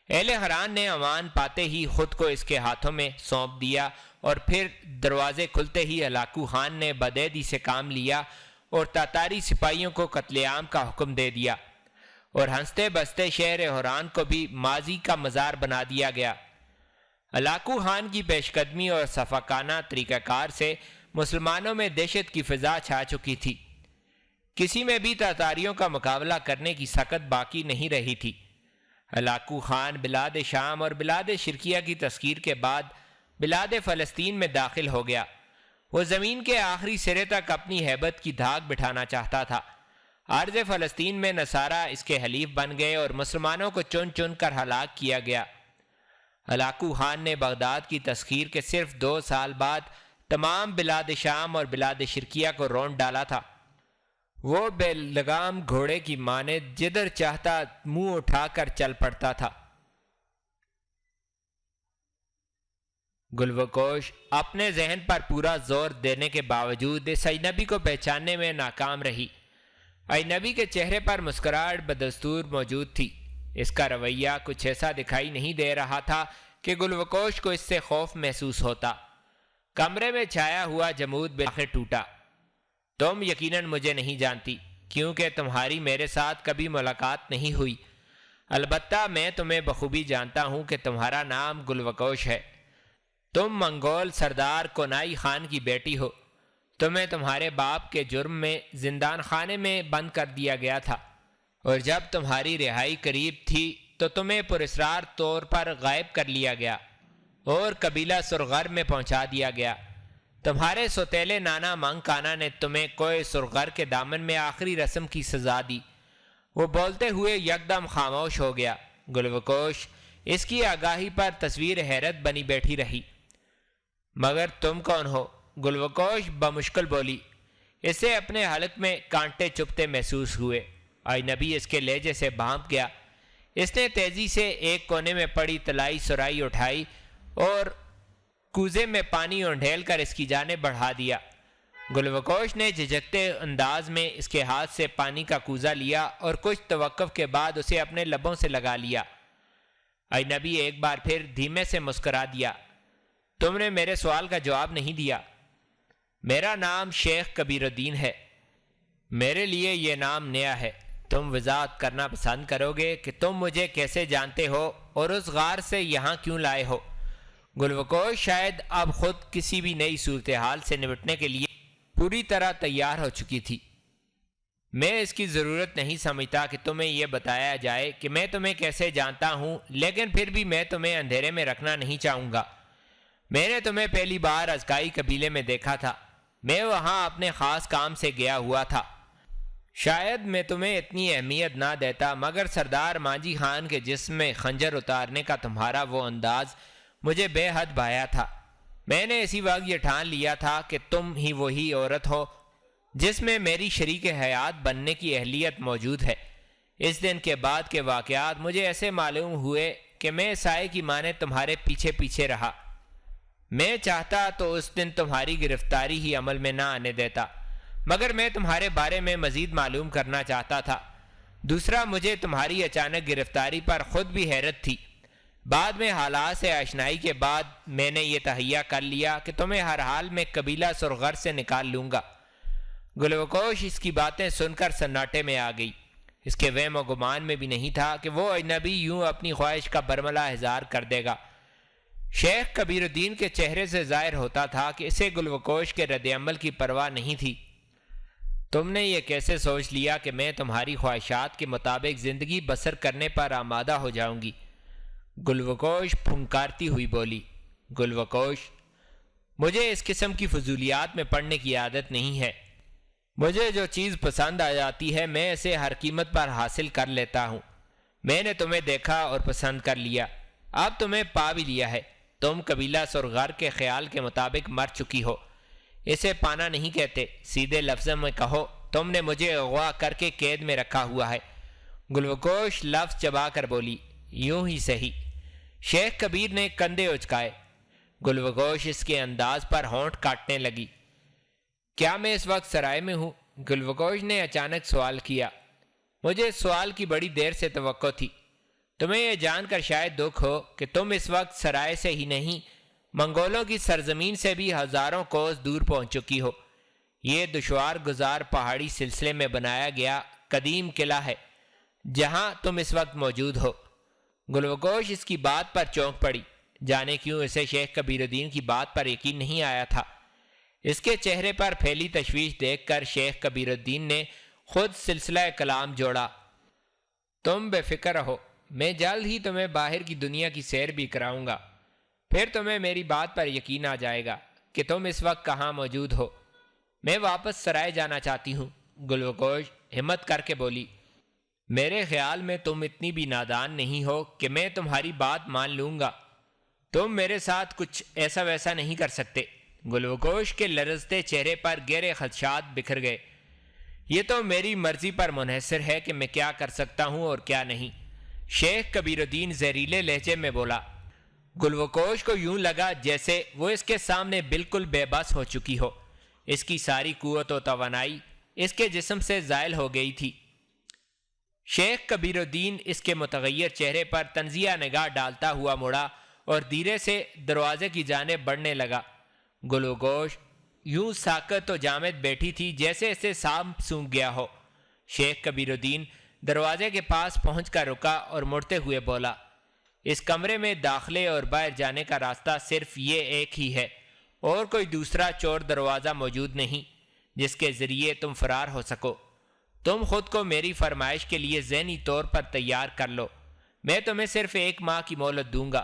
اہل حران نے امان پاتے ہی خود کو اس کے ہاتھوں میں سونپ دیا اور پھر دروازے کھلتے ہی ہلاکو خان نے بدیدی سے کام لیا اور تاتاری سپاہیوں کو قتل عام کا حکم دے دیا، اور ہنستے بستے شہر حران کو بھی ماضی کا مزار بنا دیا گیا۔ ہلاکو خان کی پیش قدمی اور صفاقانہ طریقہ کار سے مسلمانوں میں دہشت کی فضا چھا چکی تھی۔ کسی میں بھی تاتاریوں کا مقابلہ کرنے کی سکت باقی نہیں رہی تھی۔ ہلاکو خان بلاد شام اور بلاد شرقیہ کی تسخیر کے بعد بلاد فلسطین میں داخل ہو گیا۔ وہ زمین کے آخری سرے تک اپنی ہیبت کی دھاک بٹھانا چاہتا تھا۔ ارض فلسطین میں نصارہ اس کے حلیف بن گئے اور مسلمانوں کو چن چن کر ہلاک کیا گیا۔ ہلاکو خان نے بغداد کی تسخیر کے صرف 2 سال بعد تمام بلاد شام اور بلاد شرقیہ کو رونڈ ڈالا تھا۔ وہ بے لگام گھوڑے کی مانند جدھر چاہتا منہ اٹھا کر چل پڑتا تھا۔ گلوکوش اپنے ذہن پر پورا زور دینے کے باوجود اس اجنبی کو پہچاننے میں ناکام رہی۔ اجنبی کے چہرے پر مسکراہٹ بدستور موجود تھی۔ اس کا رویہ کچھ ایسا دکھائی نہیں دے رہا تھا کہ گلوکوش کو اس سے خوف محسوس ہوتا۔ کمرے میں چھایا ہوا جمود بالآخر ٹوٹا۔ تم یقیناً مجھے نہیں جانتی، کیونکہ تمہاری میرے ساتھ کبھی ملاقات نہیں ہوئی، البتہ میں تمہیں بخوبی جانتا ہوں کہ تمہارا نام گلوکوش ہے۔ تم منگول سردار کونائی خان کی بیٹی ہو۔ تمہیں تمہارے باپ کے جرم میں زندان خانے میں بند کر دیا گیا تھا، اور جب تمہاری رہائی قریب تھی تو تمہیں پراسرار طور پر غائب کر لیا گیا اور قبیلہ سرغر میں پہنچا دیا گیا۔ تمہارے سوتیلے نانا منگ کانا نے تمہیں کوہ سرغر کے دامن میں آخری رسم کی سزا دی۔ وہ بولتے ہوئے یکدم خاموش ہو گیا۔ گلوکوش اس کی آگاہی پر تصویر حیرت بنی بیٹھی رہی۔ مگر تم کون ہو؟ گلوکوش بمشکل بولی۔ اسے اپنے حلق میں کانٹے چبھتے محسوس ہوئے۔ اجنبی اس کے لہجے سے بھانپ گیا۔ اس نے تیزی سے ایک کونے میں پڑی طلائی سرائی اٹھائی اور کوزے میں پانی اونڈھیل کر اس کی جانب بڑھا دیا۔ گلوکوش نے جھجکتے انداز میں اس کے ہاتھ سے پانی کا کوزہ لیا اور کچھ توقف کے بعد اسے اپنے لبوں سے لگا لیا۔ اجنبی ایک بار پھر دھیمے سے مسکرا دیا۔ تم نے میرے سوال کا جواب نہیں دیا۔ میرا نام شیخ کبیر الدین ہے۔ میرے لیے یہ نام نیا ہے۔ تم وضاحت کرنا پسند کرو گے کہ تم مجھے کیسے جانتے ہو اور اس غار سے یہاں کیوں لائے ہو؟ گلوکوش شاید اب خود کسی بھی نئی صورتحال سے نمٹنے کے لیے پوری طرح تیار ہو چکی تھی۔ میں اس کی ضرورت نہیں سمجھتا کہ تمہیں یہ بتایا جائے کہ میں تمہیں کیسے جانتا ہوں، لیکن پھر بھی میں تمہیں اندھیرے میں رکھنا نہیں چاہوں گا۔ میں نے تمہیں پہلی بار ازکائی قبیلے میں دیکھا تھا۔ میں وہاں اپنے خاص کام سے گیا ہوا تھا۔ شاید میں تمہیں اتنی اہمیت نہ دیتا، مگر سردار مانجی خان کے جسم میں خنجر اتارنے کا تمہارا وہ انداز مجھے بے حد بھایا تھا۔ میں نے اسی وقت یہ ٹھان لیا تھا کہ تم ہی وہی عورت ہو جس میں میری شریک حیات بننے کی اہلیت موجود ہے۔ اس دن کے بعد کے واقعات مجھے ایسے معلوم ہوئے کہ میں سائے کی مانے تمہارے پیچھے پیچھے رہا۔ میں چاہتا تو اس دن تمہاری گرفتاری ہی عمل میں نہ آنے دیتا، مگر میں تمہارے بارے میں مزید معلوم کرنا چاہتا تھا۔ دوسرا، مجھے تمہاری اچانک گرفتاری پر خود بھی حیرت تھی۔ بعد میں حالات سے آشنائی کے بعد میں نے یہ تہیہ کر لیا کہ تمہیں ہر حال میں قبیلہ سرغر سے نکال لوں گا۔ گلوکوش اس کی باتیں سن کر سناٹے میں آ گئی۔ اس کے وہم و گمان میں بھی نہیں تھا کہ وہ اجنبی یوں اپنی خواہش کا برملا اظہار کر دے گا۔ شیخ کبیر الدین کے چہرے سے ظاہر ہوتا تھا کہ اسے گلوکوش کے رد عمل کی پرواہ نہیں تھی۔ تم نے یہ کیسے سوچ لیا کہ میں تمہاری خواہشات کے مطابق زندگی بسر کرنے پر آمادہ ہو جاؤں گی؟ گلوکوش پھنکارتی ہوئی بولی۔ گلوکوش، مجھے اس قسم کی فضولیات میں پڑنے کی عادت نہیں ہے۔ مجھے جو چیز پسند آ جاتی ہے میں اسے ہر قیمت پر حاصل کر لیتا ہوں۔ میں نے تمہیں دیکھا اور پسند کر لیا، اب تمہیں پا بھی لیا ہے۔ تم قبیلہ سرغر کے خیال کے مطابق مر چکی ہو۔ اسے پانا نہیں کہتے، سیدھے لفظوں میں کہو تم نے مجھے اغوا کر کے قید میں رکھا ہوا ہے۔ گلوکوش لفظ چبا کر بولی، یوں ہی صحیح۔ شیخ کبیر نے کندھے اچکائے۔ گلوکوش اس کے انداز پر ہونٹ کاٹنے لگی۔ کیا میں اس وقت سرائے میں ہوں؟ گلوکوش نے اچانک سوال کیا۔ مجھے اس سوال کی بڑی دیر سے توقع تھی۔ تمہیں یہ جان کر شاید دکھ ہو کہ تم اس وقت سرائے سے ہی نہیں، منگولوں کی سرزمین سے بھی ہزاروں کوس دور پہنچ چکی ہو۔ یہ دشوار گزار پہاڑی سلسلے میں بنایا گیا قدیم قلعہ ہے جہاں تم اس وقت موجود ہو۔ گلوکوش اس کی بات پر چونک پڑی۔ جانے کیوں اسے شیخ کبیر الدین کی بات پر یقین نہیں آیا تھا۔ اس کے چہرے پر پھیلی تشویش دیکھ کر شیخ کبیر الدین نے خود سلسلہ کلام جوڑا۔ تم بے فکر رہو، میں جلد ہی تمہیں باہر کی دنیا کی سیر بھی کراؤں گا، پھر تمہیں میری بات پر یقین آ جائے گا کہ تم اس وقت کہاں موجود ہو۔ میں واپس سرائے جانا چاہتی ہوں۔ گلوکوش ہمت کر کے بولی۔ میرے خیال میں تم اتنی بھی نادان نہیں ہو کہ میں تمہاری بات مان لوں گا۔ تم میرے ساتھ کچھ ایسا ویسا نہیں کر سکتے۔ گلوکوش کے لرزتے چہرے پر گہرے خدشات بکھر گئے۔ یہ تو میری مرضی پر منحصر ہے کہ میں کیا کر سکتا ہوں اور کیا نہیں، شیخ کبیر الدین زہریلے لہجے میں بولا۔ گلوکوش کو یوں لگا جیسے وہ اس کے سامنے بالکل بے بس ہو چکی ہو۔ اس کی ساری قوت و توانائی اس کے جسم سے زائل ہو گئی تھی۔ شیخ کبیر الدین اس کے متغیر چہرے پر تنزیہ نگاہ ڈالتا ہوا مڑا اور دھیرے سے دروازے کی جانب بڑھنے لگا۔ گلوکوش یوں ساکت و جامد بیٹھی تھی جیسے اسے سانپ سونگھ گیا ہو۔ شیخ کبیر الدین دروازے کے پاس پہنچ کر رکا اور مڑتے ہوئے بولا، اس کمرے میں داخلے اور باہر جانے کا راستہ صرف یہ ایک ہی ہے، اور کوئی دوسرا چور دروازہ موجود نہیں جس کے ذریعے تم فرار ہو سکو۔ تم خود کو میری فرمائش کے لیے ذہنی طور پر تیار کر لو۔ میں تمہیں صرف 1 ماہ کی مہلت دوں گا۔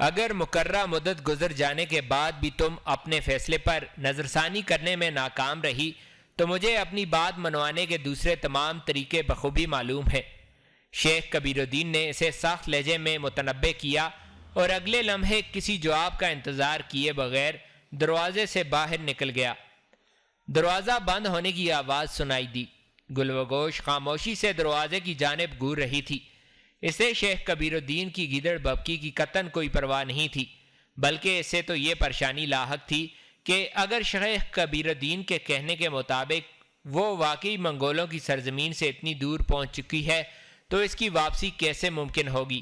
اگر مقررہ مدت گزر جانے کے بعد بھی تم اپنے فیصلے پر نظرثانی کرنے میں ناکام رہی تو مجھے اپنی بات منوانے کے دوسرے تمام طریقے بخوبی معلوم ہیں۔ شیخ کبیر الدین نے اسے سخت لہجے میں متنبہ کیا اور اگلے لمحے کسی جواب کا انتظار کیے بغیر دروازے سے باہر نکل گیا۔ دروازہ بند ہونے کی آواز سنائی دی۔ گلوگوش خاموشی سے دروازے کی جانب گور رہی تھی۔ اسے شیخ کبیر الدین کی گیدڑ ببکی کی قطعاً کوئی پرواہ نہیں تھی، بلکہ اسے تو یہ پریشانی لاحق تھی کہ اگر شیخ کبیر الدین کے کہنے کے مطابق وہ واقعی منگولوں کی سرزمین سے اتنی دور پہنچ چکی ہے تو اس کی واپسی کیسے ممکن ہوگی۔